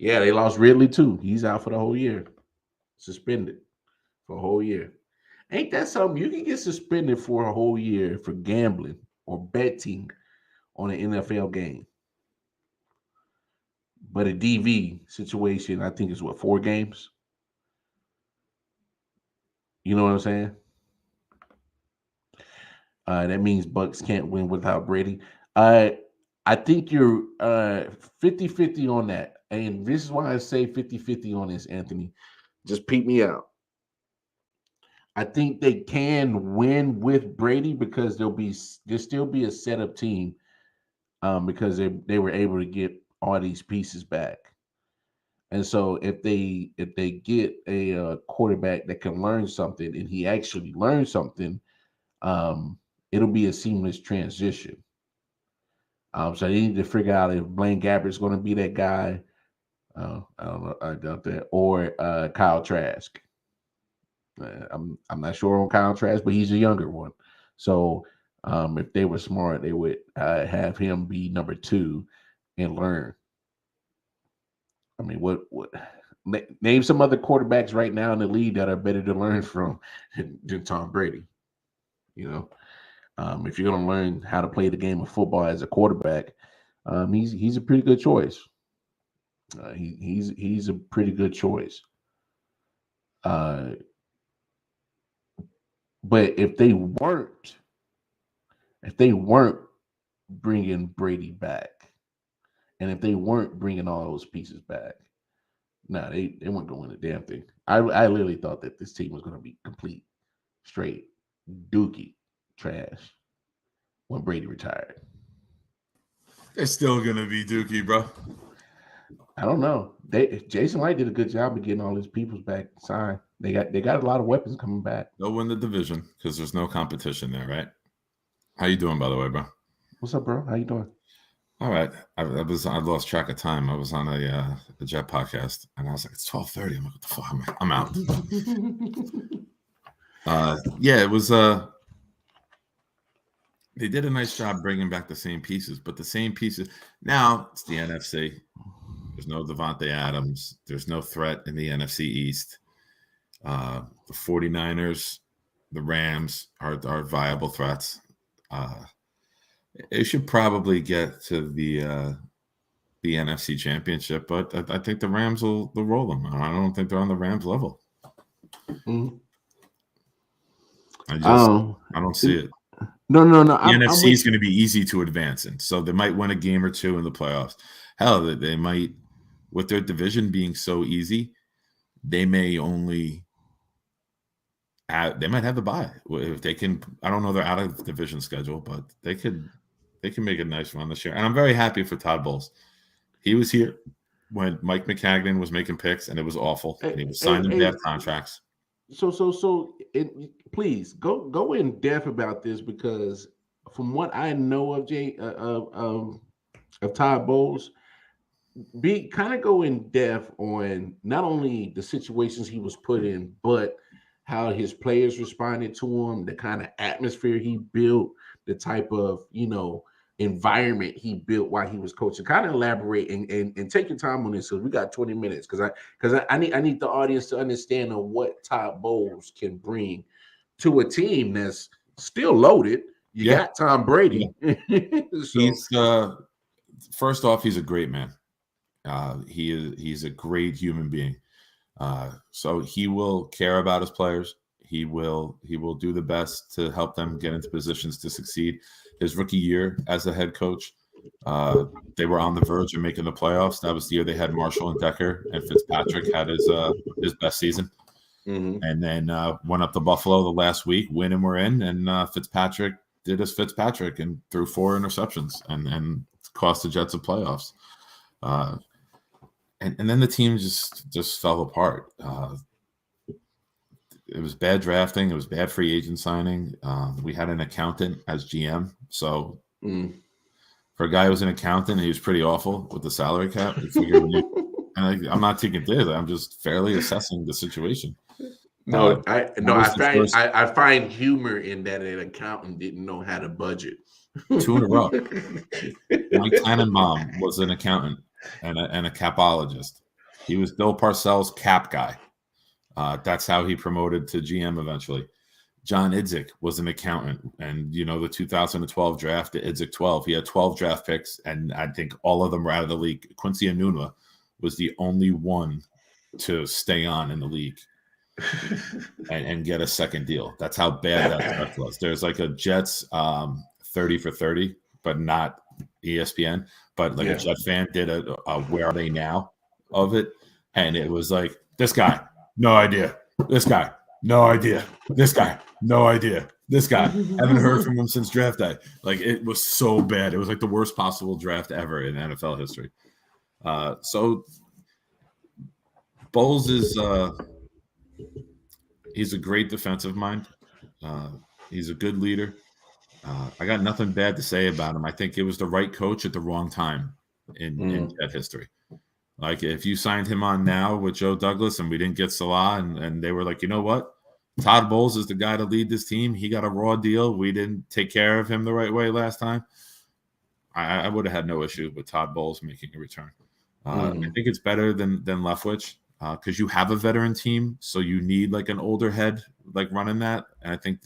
Yeah, they lost Ridley too. He's out for the whole year. Suspended for a whole year. Ain't that something? You can get suspended for a whole year for gambling or betting on an NFL game. But a DV situation, I think, is 4 games? You know what I'm saying? That means Bucks can't win without Brady. I think you're 50-50 on that. And this is why I say 50-50 on this, Anthony. Just peep me out. I think they can win with Brady because there'll still be a setup team because they were able to get all these pieces back. And so if they get a quarterback that can learn something and he actually learns something, it'll be a seamless transition. So they need to figure out if Blaine Gabbert's going to be that guy. I don't know. I doubt that. Or Kyle Trask. I'm not sure on Kyle Trask, but he's a younger one. So if they were smart, they would have him be number 2 and learn. I mean, what name some other quarterbacks right now in the league that are better to learn from than Tom Brady? If you're going to learn how to play the game of football as a quarterback, he's a pretty good choice. He's a pretty good choice. But if they weren't bringing Brady back, and if they weren't bringing all those pieces back, they weren't going to win a damn thing. I literally thought that this team was going to be complete, straight, dookie trash when Brady retired. They're still gonna be Dookie, bro. I don't know. Jason Light did a good job of getting all his peoples back signed. They got a lot of weapons coming back. They'll win the division because there's no competition there, right? How you doing, by the way, bro? What's up, bro? How you doing? All right. I lost track of time. I was on a Jet podcast, and I was like, it's 12:30. I'm like, what the fuck? I'm out. Yeah, it was. They did a nice job bringing back the same pieces, but the same pieces. Now it's the NFC. There's no Devontae Adams. There's no threat in the NFC East. The 49ers, the Rams are viable threats. It should probably get to the NFC Championship, but I think the Rams will roll them. I don't think they're on the Rams level. Mm-hmm. I don't see it. No. The NFC is going to be easy to advance in, so they might win a game or two in the playoffs. Hell, they might, with their division being so easy, they may only. They might have the bye if they can. I don't know their out of division schedule, but they can make a nice run this year. And I'm very happy for Todd Bowles. He was here when Mike McCagnon was making picks, and it was awful. And he was signing bad contracts. So, please go in depth about this, because from what I know of Todd Bowles, go in depth on not only the situations he was put in, but how his players responded to him, the kind of atmosphere he built, the type of environment he built while he was coaching. Kind of elaborate and take your time on this. So we got 20 minutes because I need the audience to understand on what Todd Bowles can bring to a team that's still loaded. You got Tom Brady. Yeah. He's first off, he's a great man. He's a great human being. So he will care about his players. He will do the best to help them get into positions to succeed. His rookie year as a head coach, they were on the verge of making the playoffs. That was the year they had Marshall and Decker, and Fitzpatrick had his best season. Mm-hmm. And then went up to Buffalo the last week, win and we're in. And Fitzpatrick did as Fitzpatrick and threw 4 interceptions and cost the Jets of playoffs. And then the team just fell apart. It was bad drafting. It was bad free agent signing. We had an accountant as GM. So for a guy who was an accountant, he was pretty awful with the salary cap. I'm not taking this. I'm just fairly assessing the situation. I find humor in that an accountant didn't know how to budget. 2 in a row. Mike Tannenbaum was an accountant and a capologist. He was Bill Parcells' cap guy. That's how he promoted to GM eventually. John Idzik was an accountant, and the 2012 draft, the Idzik 12, he had 12 draft picks, and I think all of them were out of the league. Quincy Enunwa was the only one to stay on in the league and get a second deal. That's how bad that draft was. There's like a Jets 30 for 30, but not ESPN. But a Jet fan did a Where Are They Now of it, and it was like, this guy, no idea. This guy, no idea. This guy, no idea. This guy, haven't heard from him since draft day. Like, it was so bad. It was like the worst possible draft ever in NFL history. So Bowles is he's a great defensive mind. He's a good leader. I got nothing bad to say about him. I think it was the right coach at the wrong time in Jet history. Like, if you signed him on now with Joe Douglas and we didn't get Salah and they were like, you know what? Todd Bowles is the guy to lead this team. He got a raw deal. We didn't take care of him the right way last time. I would have had no issue with Todd Bowles making a return. I think it's better than Leftwich because you have a veteran team, so you need like an older head like running that. And I think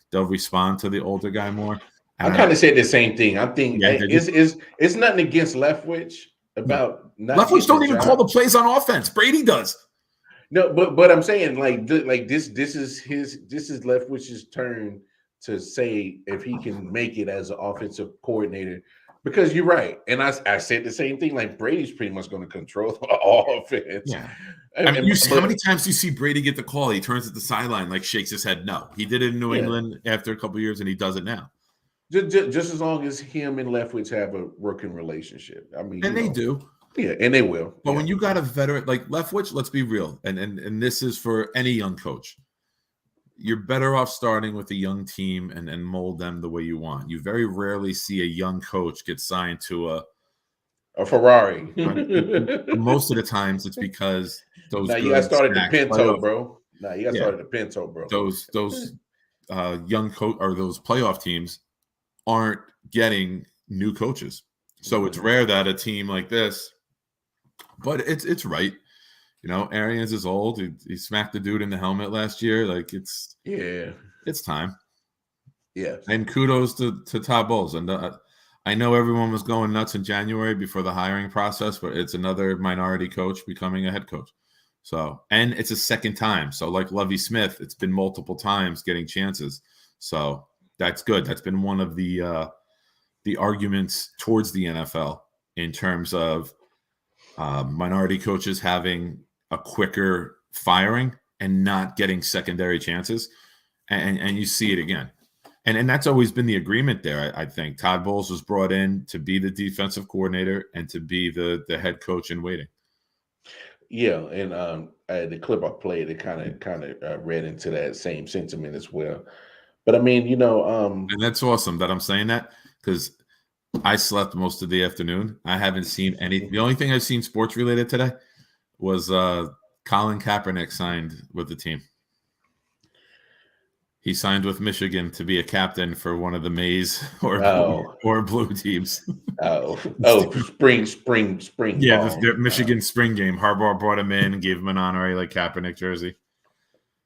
they'll respond to the older guy more. I kind of said the same thing. I think it's nothing against Leftwich about Leftwich don't even call the plays on offense. Brady does. No, but I'm saying this is Leftwich's turn to say if he can make it as an offensive coordinator, because you're right. And I said the same thing. Like, Brady's pretty much going to control the offense. Yeah. I mean, how many times do you see Brady get the call? He turns at the sideline, like shakes his head. No, he did it in New England after a couple of years, and he does it now. Just as long as him and Leftwich have a working relationship. I mean, And they do. Yeah, and they will. But when you got a veteran like Leftwich, let's be real, and this is for any young coach. You're better off starting with a young team and mold them the way you want. You very rarely see a young coach get signed to a Ferrari. Most of the times, it's because those. Now you got started the Pinto, bro. Now you got started the Pinto, bro. Those young coach or those playoff teams aren't getting new coaches, so it's rare that a team like this. But it's right. You know, Arians is old. He smacked the dude in the helmet last year. Like it's time. Yeah. And kudos to Todd Bowles. And I know everyone was going nuts in January before the hiring process, but it's another minority coach becoming a head coach. So, and it's a second time. So like Lovie Smith, it's been multiple times getting chances. So that's good. That's been one of the arguments towards the NFL in terms of minority coaches having a quicker firing and not getting secondary chances. And you see it again. And that's always been the agreement there. I think Todd Bowles was brought in to be the defensive coordinator and to be the head coach in waiting. Yeah, and the clip I played, it kind of read into that same sentiment as well. But I mean, and that's awesome that I'm saying that because I slept most of the afternoon. I haven't seen any. The only thing I've seen sports related today was Colin Kaepernick signed with the team. He signed with Michigan to be a captain for one of the maize or blue teams. Spring. Yeah, the Michigan spring game. Harbaugh brought him in and gave him an honorary Kaepernick jersey.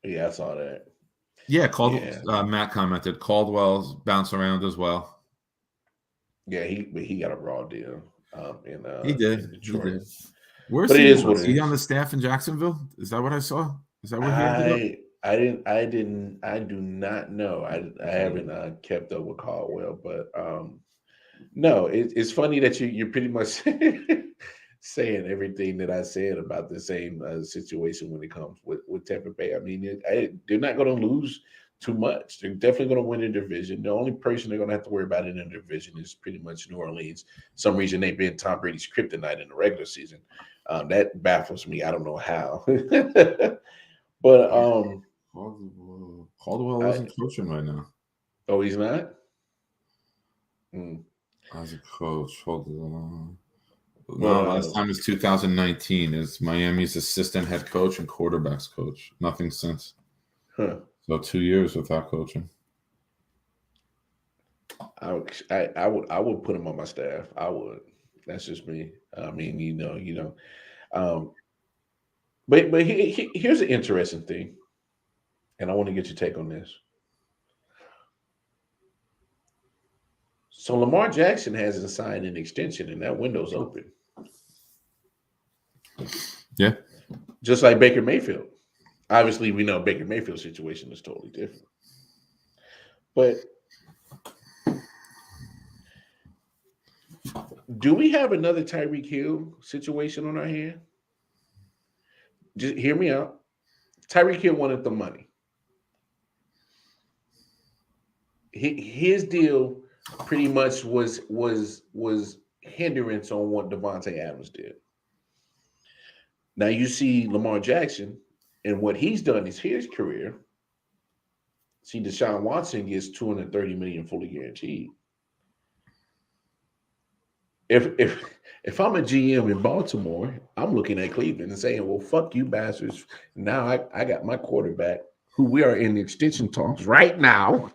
Yeah, I saw that. Yeah, Matt commented Caldwell's bounce around as well. Yeah, he got a raw deal. He did. In Detroit. He did. Where's but he? It is what it is he is. On the staff in Jacksonville? Is that what I saw? Is that where he ended up? I do not know. I haven't kept up with Caldwell, but no, it's funny that you're pretty much saying everything that I said about the same situation when it comes with Tampa Bay. I mean, they're not going to lose too much. They're definitely going to win the division. The only person they're going to have to worry about in the division is pretty much New Orleans. Some reason they've been Tom Brady's kryptonite in the regular season. That baffles me. I don't know how. But Caldwell isn't coaching right now. Oh, he's not? As a coach, hold on. No, last time was 2019 is Miami's assistant head coach and quarterbacks coach. Nothing since. Huh. So 2 years without coaching. I would put him on my staff. I would. That's just me. I mean, but here's an interesting thing, and I want to get your take on this. So Lamar Jackson hasn't signed an extension, and that window's open. Yeah. Just like Baker Mayfield. Obviously, we know Baker Mayfield's situation is totally different. But do we have another Tyreek Hill situation on our hand? Just hear me out. Tyreek Hill wanted the money. His deal pretty much was hindrance on what Devontae Adams did. Now you see Lamar Jackson and what he's done is his career. See, Deshaun Watson gets $230 million fully guaranteed. If I'm a GM in Baltimore, I'm looking at Cleveland and saying, well, fuck you bastards. Now I got my quarterback, who we are in the extension talks right now.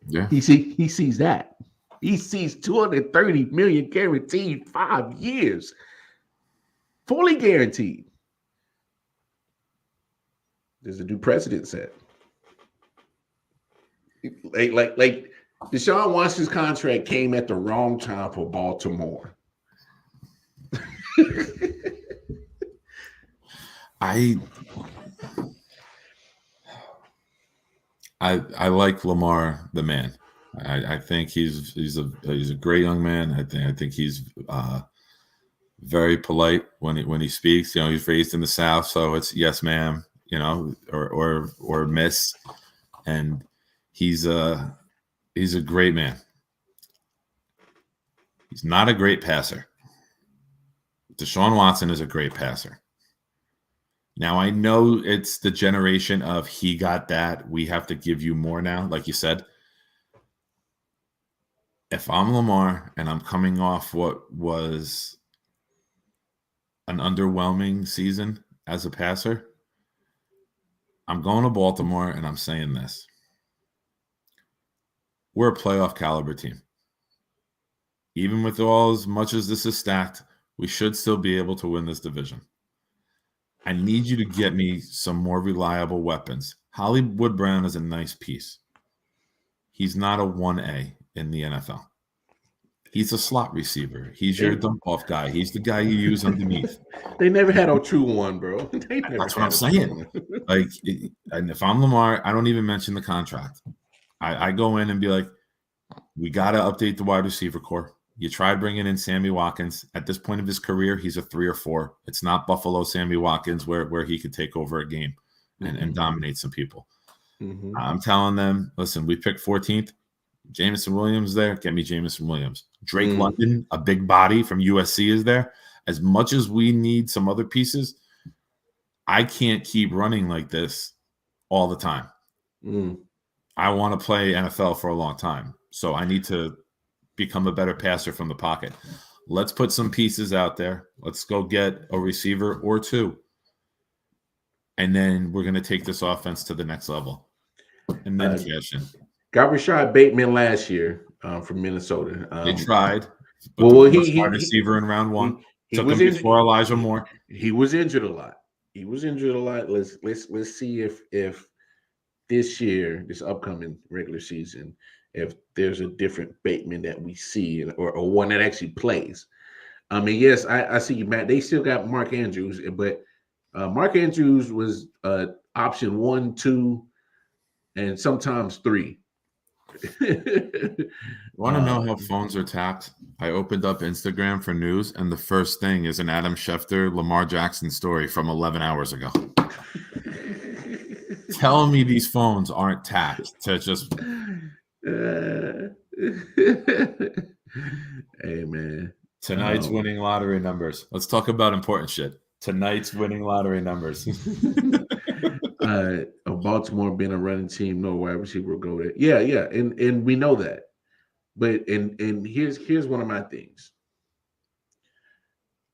Yeah. He sees that. He sees $230 million guaranteed 5 years. Fully guaranteed. There's a new precedent set. Like Deshaun Watson's contract came at the wrong time for Baltimore. I like Lamar the man. I think he's a great young man. I think he's very polite when he speaks. You know, he's raised in the South, so it's yes, ma'am, you know, or miss, and He's a great man. He's not a great passer. Deshaun Watson is a great passer. Now, I know it's the generation of he got that. We have to give you more now, like you said. If I'm Lamar and I'm coming off what was an underwhelming season as a passer, I'm going to Baltimore and I'm saying this. We're a playoff caliber team. Even with all as much as this is stacked, we should still be able to win this division. I need you to get me some more reliable weapons. Hollywood Brown is a nice piece. He's not a 1A in the NFL. He's a slot receiver. He's your dump-off guy. He's the guy you use underneath. They never had a true one, bro. That's what I'm saying. Like, and if I'm Lamar, I don't even mention the contract. I go in and be like, we got to update the wide receiver core. You tried bringing in Sammy Watkins. At this point of his career, he's a 3 or 4. It's not Buffalo Sammy Watkins where he could take over a game and dominate some people. Mm-hmm. I'm telling them, listen, we picked 14th. Jameson Williams there. Get me Jameson Williams. Drake London, a big body from USC, is there. As much as we need some other pieces, I can't keep running like this all the time. I want to play NFL for a long time. So I need to become a better passer from the pocket. Let's put some pieces out there. Let's go get a receiver or 2. And then we're going to take this offense to the next level. And then cash in. Got Rashad Bateman last year from Minnesota. They tried. Well, he receiver in round 1. He took was him before Elijah Moore. He was injured a lot. Let's see if this year, this upcoming regular season, if there's a different Bateman that we see or one that actually plays. I mean, yes, I see you, Matt. They still got Mark Andrews, but Mark Andrews was option 1, 2, and sometimes 3. Want to know how phones are tapped? I opened up Instagram for news, and the first thing is an Adam Schefter, Lamar Jackson story from 11 hours ago. Tell me these phones aren't tapped to just... Hey, man. Tonight's winning lottery numbers. Let's talk about important shit. Tonight's winning lottery numbers. Baltimore being a running team, no wide receiver will go there. Yeah, and we know that. But and here's one of my things.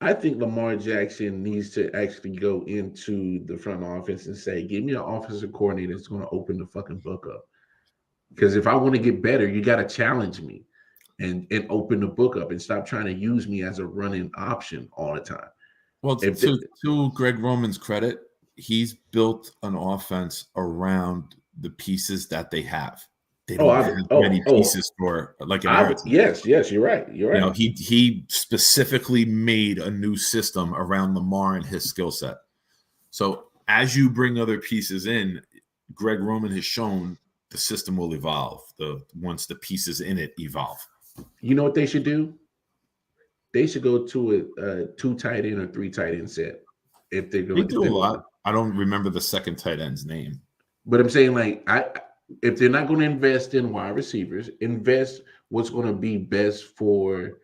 I think Lamar Jackson needs to actually go into the front office and say, give me an offensive coordinator that's going to open the fucking book up. Because if I want to get better, you got to challenge me and open the book up and stop trying to use me as a running option all the time. Well, to Greg Roman's credit, he's built an offense around the pieces that they have. They don't have many pieces for like an era. Yes, you're right. You're right. You know, he specifically made a new system around Lamar and his skill set. So as you bring other pieces in, Greg Roman has shown the system will evolve once the pieces in it evolve. You know what they should do? They should go to a 2 tight end or 3 tight end set. If they're going to do a lot. I don't remember the second tight end's name. But I'm saying, like, if they're not going to invest in wide receivers, invest what's going to be best for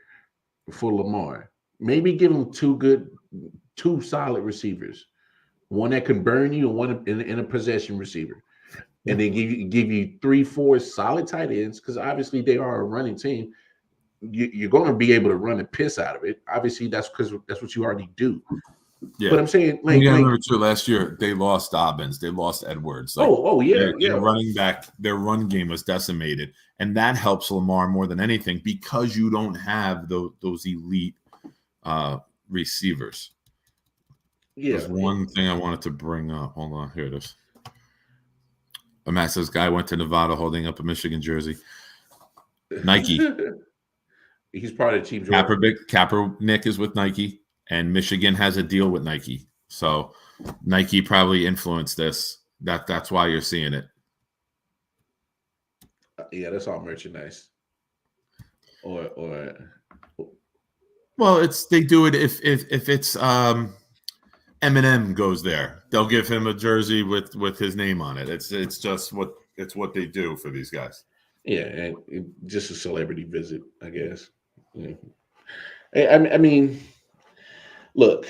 Lamar. Maybe give him 2 solid receivers, one that can burn you and one in a possession receiver, and then give you 3, 4 solid tight ends, because obviously they are a running team. You're going to be able to run the piss out of it. Obviously, that's because that's what you already do. Yeah, but I'm saying, like, remember too, last year they lost Dobbins, they lost Edwards. Like, their running back, their run game was decimated, and that helps Lamar more than anything because you don't have those elite receivers. Yeah, there's one thing I wanted to bring up. Hold on, here it is. Matt says, "Guy went to Nevada holding up a Michigan jersey." Nike. He's part of the team. Kaepernick is with Nike. And Michigan has a deal with Nike. So Nike probably influenced this. That's why you're seeing it. Yeah, that's all merchandise. Or well, they do it if it's Eminem goes there, they'll give him a jersey with his name on it. It's just what they do for these guys. Yeah, and just a celebrity visit, I guess. Yeah. I mean, look,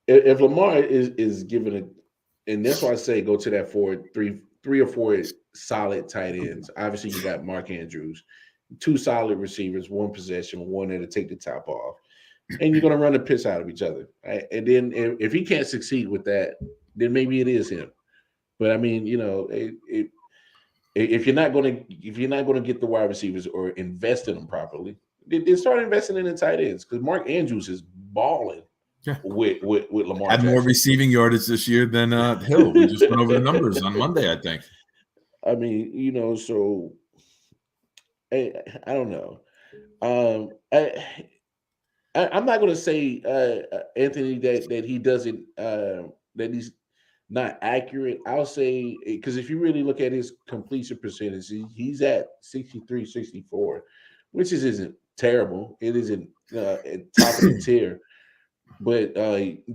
if Lamar is given a, and that's why I say go to that three or four solid tight ends. Obviously, you got Mark Andrews, 2 solid receivers, 1 possession, one that'll take the top off, and you're gonna run the piss out of each other. Right? And then if he can't succeed with that, then maybe it is him. But I mean, if you're not gonna get the wide receivers or invest in them properly, then start investing in the tight ends because Mark Andrews is balling. Yeah. With Lamar Had Jackson. more receiving yardage this year than Hill. We just went over the numbers on Monday, I think. I mean, so I don't know. I'm not going to say Anthony that he doesn't that he's not accurate. I'll say because if you really look at his completion percentage, he's at 63, 64, which isn't terrible. It isn't at top of the tier. But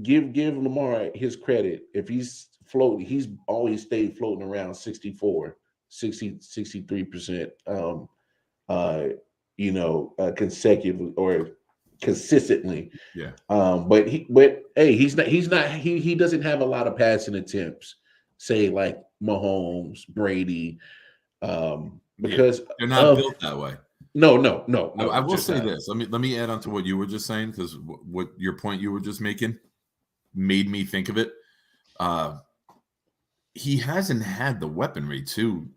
give Lamar his credit. If he's floating, he's always stayed floating around 64, 60, 63%. Consecutively or consistently. Yeah. But hey, he doesn't have a lot of passing attempts, say like Mahomes, Brady, because they're not built that way. No. I will say this. Let me add on to what you were just saying because what your point you were just making made me think of it. He hasn't had the weaponry to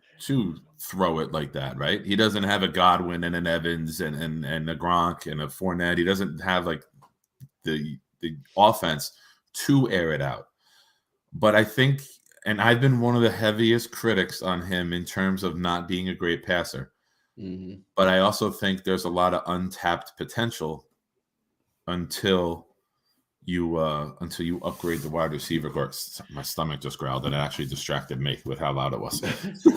throw it like that, right? He doesn't have a Godwin and an Evans and a Gronk and a Fournette. He doesn't have like the offense to air it out. But I think, and I've been one of the heaviest critics on him in terms of not being a great passer. Mm-hmm. But I also think there's a lot of untapped potential until you upgrade the wide receiver course. My stomach just growled and it actually distracted me with how loud it was.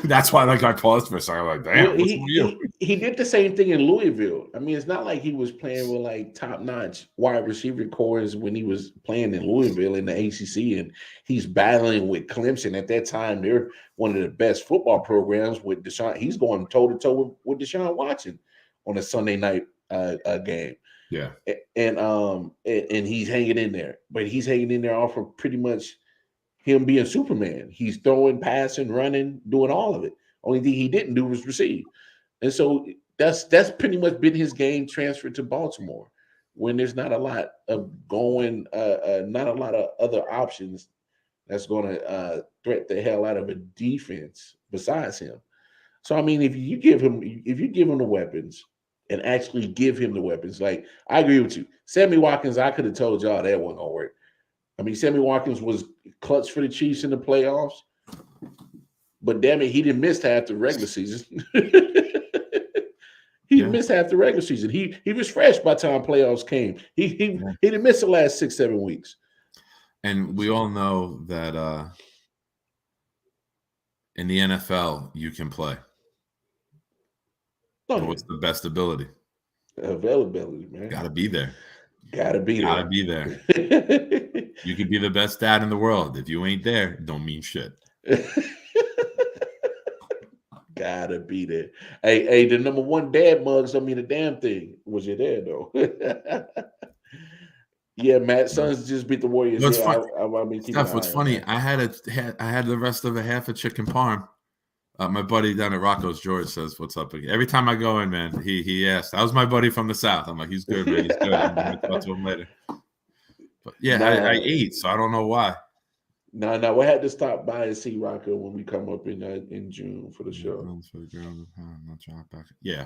That's why I paused for a second. I'm like, damn, he did the same thing in Louisville. I mean, it's not like he was playing with like top-notch wide receiver cores when he was playing in Louisville in the ACC, and he's battling with Clemson. At that time, they're one of the best football programs with Deshaun. He's going toe-to-toe with Deshaun Watson on a Sunday night game. Yeah, and he's hanging in there, but he's hanging in there off of pretty much him being Superman. He's throwing, passing, running, doing all of it. Only thing he didn't do was receive, and so that's pretty much been his game transferred to Baltimore, when there's not a lot of not a lot of other options that's going to threat the hell out of a defense besides him. So I mean, if you give him the weapons. And actually give him the weapons. Like, I agree with you. Sammy Watkins, I could have told y'all that wasn't going to work. I mean, Sammy Watkins was clutch for the Chiefs in the playoffs. But damn it, he didn't miss half the regular season. He missed half the regular season. He was fresh by the time playoffs came. He didn't miss the last 6-7 weeks. And we all know that in the NFL, you can play. So what's the best ability? Availability, man. Got to be there. Gotta be there. You could be the best dad in the world. If you ain't there, it don't mean shit. Gotta be there. Hey, the number one dad mugs don't mean a damn thing. Was you there though? Yeah, Matt Suns just beat the Warriors. What's funny? I had the rest of a half a chicken parm. My buddy down at Rocco's, George, says, "What's up?" Again. Every time I go in, man, he asks. That was my buddy from the South. I'm like, he's good, man. He's good. I'm going to talk to him later. But yeah, I ate, so I don't know why. No, we had to stop by and see Rocco when we come up in June for the show. Yeah, 100%. Yeah,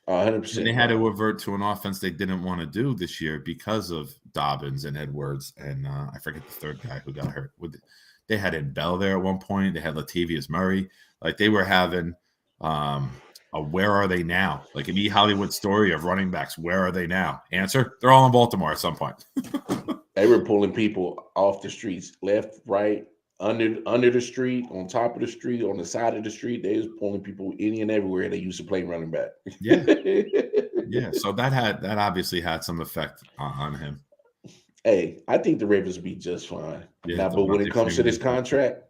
100%. And they had to revert to an offense they didn't want to do this year because of Dobbins and Edwards, and I forget the third guy who got hurt. They had Ed Bell there at one point. They had Latavius Murray. Like, they were having a where are they now? Like an E! Hollywood story of running backs. Where are they now? Answer, they're all in Baltimore at some point. They were pulling people off the streets, left, right, under the street, on top of the street, on the side of the street. They was pulling people any and everywhere they used to play running back. Yeah. Yeah. So that obviously had some effect on him. Hey, I think the Ravens will be just fine. Yeah, Now, but when it Devontae comes to this Freeman. contract,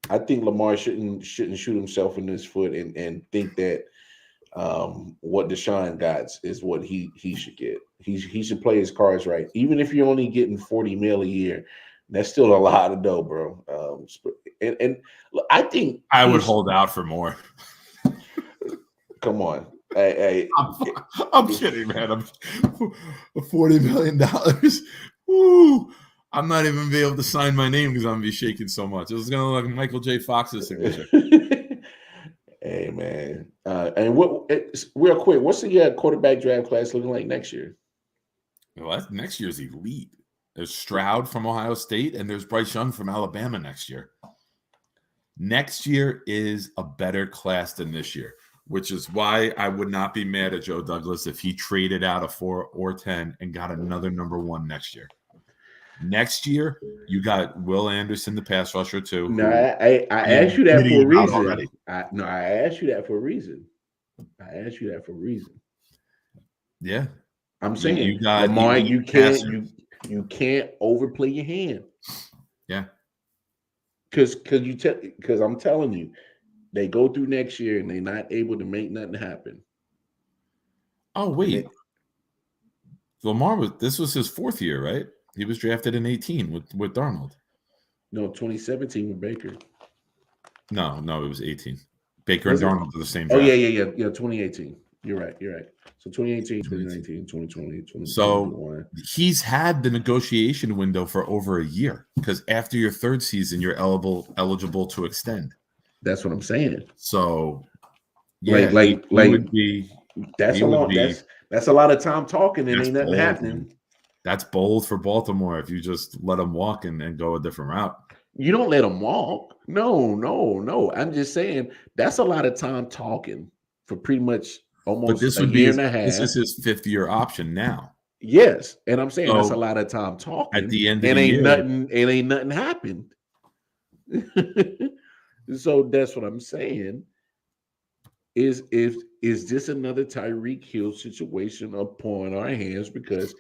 I think Lamar shouldn't shoot himself in his foot and think that what Deshaun got is what he should get. He should play his cards right. Even if you're only getting $40 million a year, that's still a lot of dough, bro. And I think I would hold out for more. Come on. Hey, I'm kidding, man. I'm $40 million. Woo! I'm not even gonna be able to sign my name because I'm gonna be shaking so much. It was gonna look like Michael J. Fox's signature. Hey, man. And real quick, what's the quarterback draft class looking like next year? Well, next year's elite. There's Stroud from Ohio State, and there's Bryce Young from Alabama next year. Next year is a better class than this year, which is why I would not be mad at Joe Douglas if he traded out a 4 or 10 and got another number 1 next year. Next year, you got Will Anderson, the pass rusher, too. No, I asked you that for a reason. I asked you that for a reason. Yeah. I'm saying, you got Lamar, you can't overplay your hand. Yeah. Because I'm telling you, they go through next year and they're not able to make nothing happen. Oh, wait. This was his 4th year, right? He was drafted in 18 with Darnold. No, 2017 with Baker. No, it was 18. Baker and Darnold are the same draft. Oh, yeah, 2018. You're right. So 2018, 2019, 2020, 2021. So he's had the negotiation window for over a year because after your 3rd season, you're eligible to extend. That's what I'm saying. So, yeah, that's a lot of time talking and ain't nothing happening. Man. That's bold for Baltimore if you just let them walk and go a different route. You don't let them walk. No. I'm just saying that's a lot of time talking for pretty much almost a year and a half. This is his 5th year option now. Yes, and I'm saying that's a lot of time talking. At the end of the year, ain't nothing happened. So that's what I'm saying. Is this another Tyreek Hill situation upon our hands? Because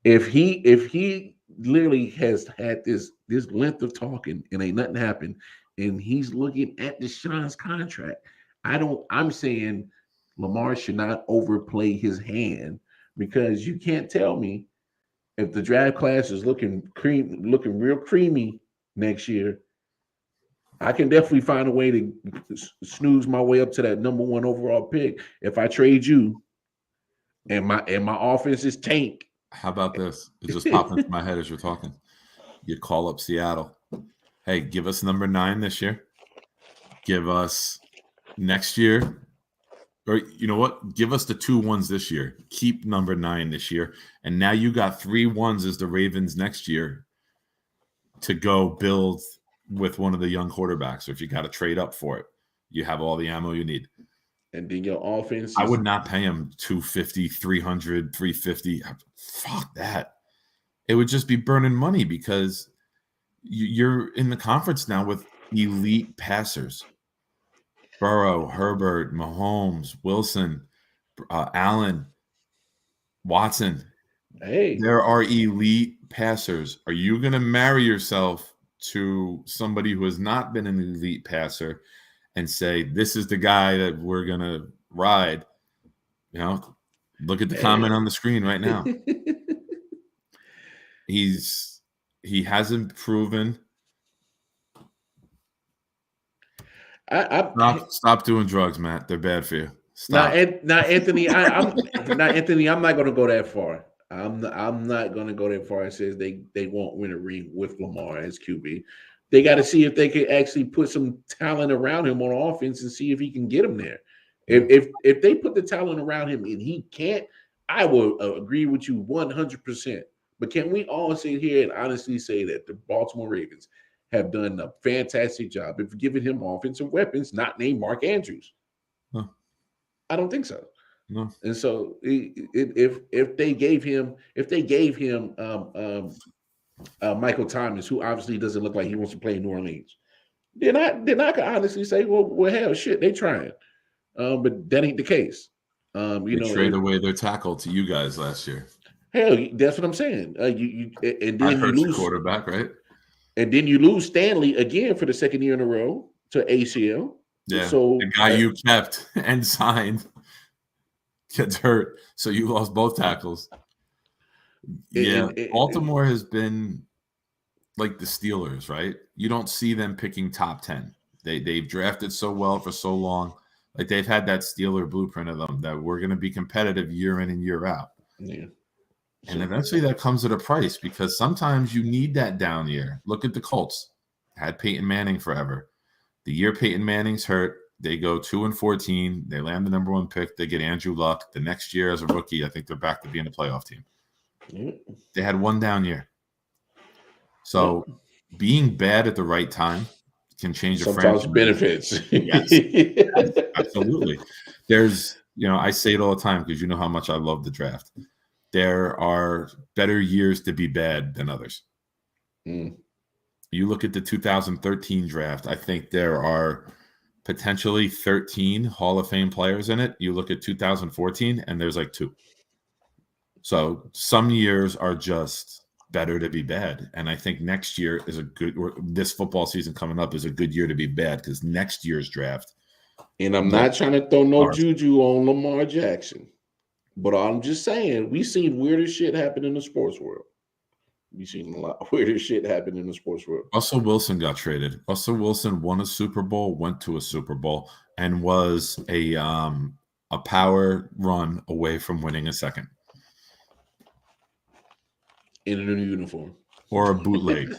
if he literally has had this length of talking and ain't nothing happened, and he's looking at Deshaun's contract, I'm saying Lamar should not overplay his hand, because you can't tell me if the draft class is looking real creamy next year. I can definitely find a way to snooze my way up to that number 1 overall pick if I trade you, and my offense is tank. How about this? It just popped into my head as you're talking. You call up Seattle. Hey, give us number 9 this year. Give us next year. Or you know what? Give us the 2 1s this year. Keep number 9 this year. And now you got 3 1s as the Ravens next year to go build with one of the young quarterbacks. Or if you got to trade up for it, you have all the ammo you need. And then your offense. I would not pay him $250, $300, $350. Fuck that. It would just be burning money because you're in the conference now with elite passers. Burrow, Herbert, Mahomes, Wilson, Allen, Watson. Hey, there are elite passers. Are you going to marry yourself to somebody who has not been an elite passer and say, this is the guy that we're going to ride? You know, look at the comment on the screen right now. He hasn't proven. Stop doing drugs, Matt. They're bad for you. Stop. Now, Anthony, I'm not going to go that far. I'm not going to go that far and say they won't win a ring with Lamar as QB. They got to see if they can actually put some talent around him on offense and see if he can get him there. If they put the talent around him and he can't, I will agree with you 100%. But can we all sit here and honestly say that the Baltimore Ravens have done a fantastic job of giving him offensive weapons not named Mark Andrews? No. I don't think so. No. And so if they gave him Michael Thomas, who obviously doesn't look like he wants to play in New Orleans, then I could honestly say, well, hell, shit, they trying. But that ain't the case. You They know, trade away their tackle to you guys last year. hell, that's what I'm saying. And I then you hurt your lose quarterback, right? and then you lose Stanley again for the second year in a row to ACL. Yeah. So the guy you kept and signed gets hurt, so you lost both tackles. Yeah, Baltimore has been like the Steelers, right? You don't see them picking top 10. They've drafted so well for so long. Like they've had that Steeler blueprint of them that we're going to be competitive year in and year out. Yeah. And eventually that comes at a price because sometimes you need that down year. Look at the Colts. Had Peyton Manning forever. The year Peyton Manning's hurt, they go 2-14. They land the number 1 pick. They get Andrew Luck. The next year as a rookie, I think they're back to being a playoff team. They had one down year. So being bad at the right time can change a franchise. Sometimes benefits. Yes, absolutely. There's, I say it all the time because you know how much I love the draft. There are better years to be bad than others. You look at the 2013 draft, I think there are potentially 13 Hall of Fame players in it. You look at 2014 and there's like 2. So some years are just better to be bad. And I think next year is this football season coming up is a good year to be bad because next year's draft. And I'm not trying to throw no juju on Lamar Jackson, but I'm just saying we've seen weirder shit happen in the sports world. We've seen a lot weirder shit happen in the sports world. Russell Wilson got traded. Russell Wilson won a Super Bowl, went to a Super Bowl, and was a power run away from winning a second. In a new uniform. Or a bootleg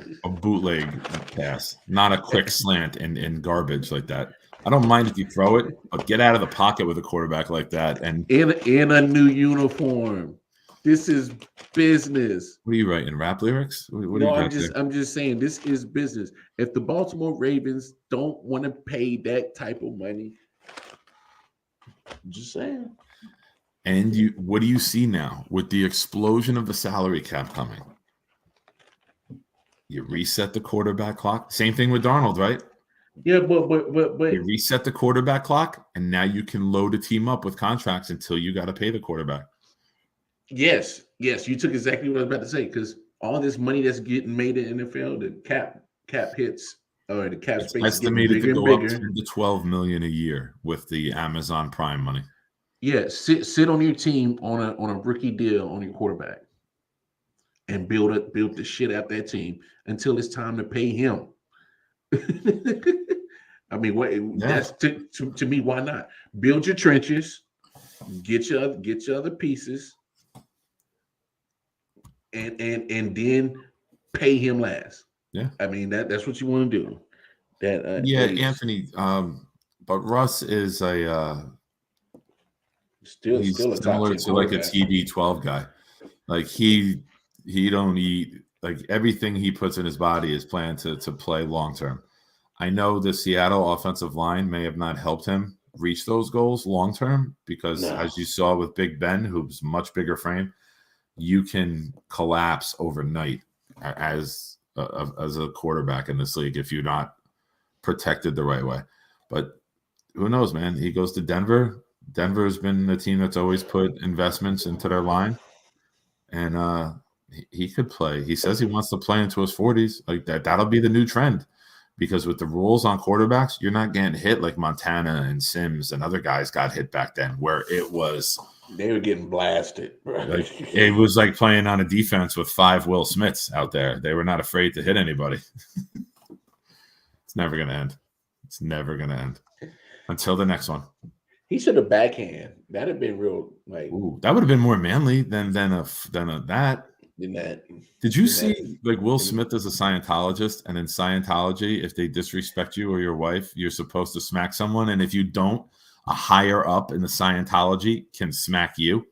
pass, not a quick slant and garbage like that. I don't mind if you throw it, but get out of the pocket with a quarterback like that. And in a new uniform. This is business. What are you writing? Rap lyrics? I'm just saying this is business. If the Baltimore Ravens don't want to pay that type of money, I'm just saying. And what do you see now with the explosion of the salary cap coming? You reset the quarterback clock. Same thing with Darnold, right? Yeah, but you reset the quarterback clock, and now you can load a team up with contracts until you got to pay the quarterback. Yes, you took exactly what I was about to say because all this money that's getting made in the NFL, the cap hits or the cap space is estimated to go up to $12 million a year with the Amazon Prime money. Yeah, sit on your team on a rookie deal on your quarterback and build the shit out that team until it's time to pay him. I mean, that's to me. Why not build your trenches, get your other pieces, and then pay him last. Yeah, I mean that's what you want to do. Anthony. But Russ is still he's a similar to like a TB12 guy. Like he don't eat, like everything he puts in his body is planned to play long term. I know the Seattle offensive line may have not helped him reach those goals long term because as you saw with Big Ben, who's much bigger frame, you can collapse overnight as a quarterback in this league if you're not protected the right way. But who knows, man? He goes to Denver. Denver's been the team that's always put investments into their line, and he could play. He says he wants to play into his 40s. Like that'll be the new trend, because with the rules on quarterbacks, you're not getting hit like Montana and Sims and other guys got hit back then, where they were getting blasted. Like it was like playing on a defense with 5 Will Smiths out there. They were not afraid to hit anybody. It's never gonna end. It's never gonna end until the next one. He should have backhand. That'd have been real. Like, ooh, that would have been more manly than that. Did you see like Will Smith as a Scientologist, and in Scientology, if they disrespect you or your wife, you're supposed to smack someone, and if you don't, a higher up in the Scientology can smack you?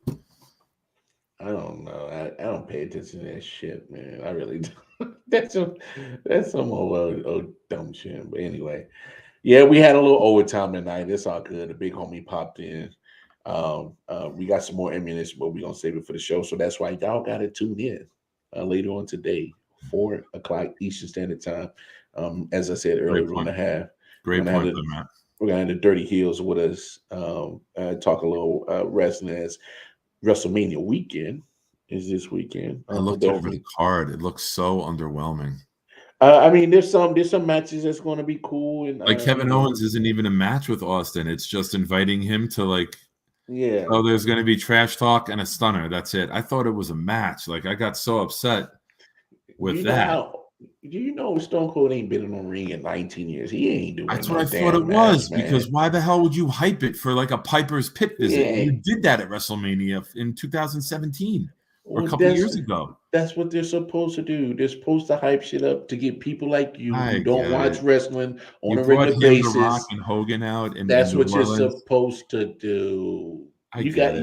I don't know. I don't pay attention to that shit, man. I really don't. That's some old dumb shit. But anyway. Yeah, we had a little overtime tonight. It's all good. The big homie popped in. We got some more ammunition, but we're going to save it for the show. So that's why y'all got to tune in later on today, 4 o'clock Eastern Standard Time. As I said earlier, we're going to have. Great point, Matt. We're going to have the Dirty Heels with us. Talk a little wrestling as WrestleMania weekend is this weekend. I looked over the card. It looks so underwhelming. I mean, there's some matches that's going to be cool. And like Kevin Owens isn't even a match with Austin. It's just inviting him to like, yeah. Oh, there's going to be trash talk and a stunner. That's it. I thought it was a match. Like I got so upset with that. Do you know Stone Cold ain't been in a ring in 19 years? He ain't doing. That's what I thought it was, because why the hell would you hype it for like a Piper's Pit visit? Yeah. You did that at WrestleMania in 2017 or a couple years ago. That's what they're supposed to do. They're supposed to hype shit up to get people like you who don't watch wrestling on a regular basis. The Rock and Hogan out, and that's what you're supposed to do. You got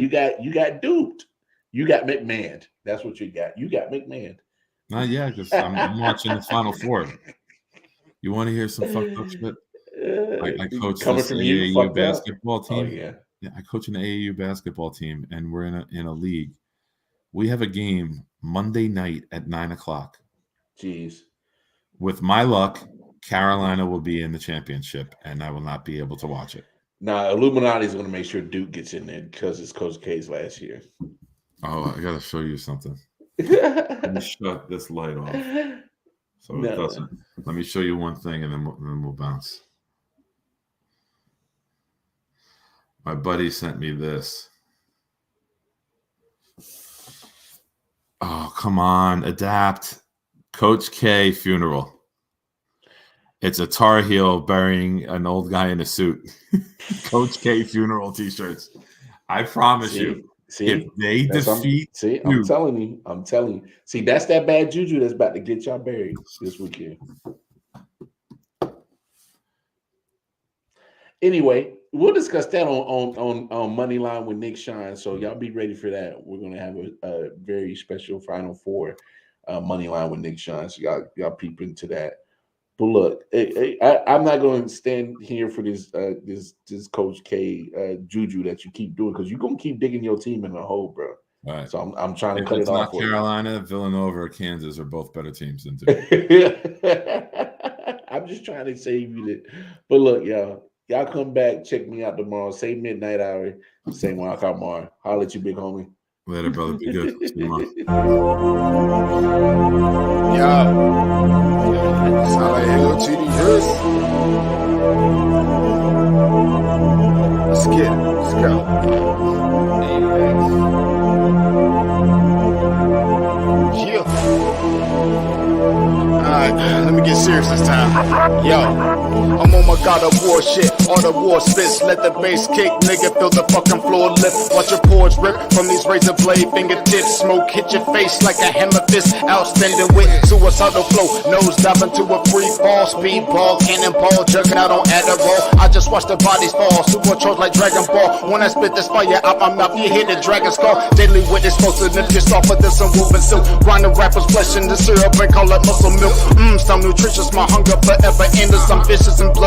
duped. You got McMahon. That's what you got. You got McMahon. Not yet, because I'm watching the Final Four. You want to hear some fucked up shit? I coach this AAU basketball team. Oh, yeah, I coach an AAU basketball team, and we're in a league. We have a game Monday night at 9:00. Jeez. With my luck, Carolina will be in the championship, and I will not be able to watch it. Now, Illuminati is going to make sure Duke gets in there because it's Coach K's last year. Oh, I got to show you something. Let me shut this light off. So it doesn't. Let me show you one thing, and then we'll bounce. My buddy sent me this. Oh, come on. Adapt. Coach K funeral. It's a Tar Heel burying an old guy in a suit. Coach K funeral t-shirts. I promise you. If they defeat Duke, I'm telling you. See, that's that bad juju that's about to get y'all buried this weekend. Anyway, we'll discuss that on Moneyline with Nick Shine. So y'all be ready for that. We're gonna have a very special Final Four Moneyline with Nick Shine. So y'all peep into that. But look, I'm not going to stand here for this Coach K juju that you keep doing, because you're going to keep digging your team in the hole, bro. All right. So I'm trying to cut it off. Not Carolina, Villanova, or Kansas are both better teams than Duke. I'm just trying to save you that. But look, y'all come back, check me out tomorrow. Same midnight hour, same Wild Card Mar. Holla at you, big homie. Later, brother. Be good. See you tomorrow. Sound like LTD Hurst. Let's get it. Let's go. Yeah. Alright, let me get serious this time. Yo, I'm on my God of War shit. All the war spits, let the bass kick, nigga, feel the fucking floor lift. Watch your pores rip from these razor blade fingertips. Smoke hit your face like a hammer fist. Outstanding with suicidal flow. Nose diving to a free fall. Speedball, cannonball, jerking out on Adderall. I just watch the bodies fall. Supercharged like Dragon Ball. When I spit this fire out my mouth, you hear the dragon skull. Daily witness, supposed to nip just off of this and woven silk. Grinding rappers, flesh in the syrup and call it muscle milk. Some nutritious, my hunger forever endless. I'm vicious and blood.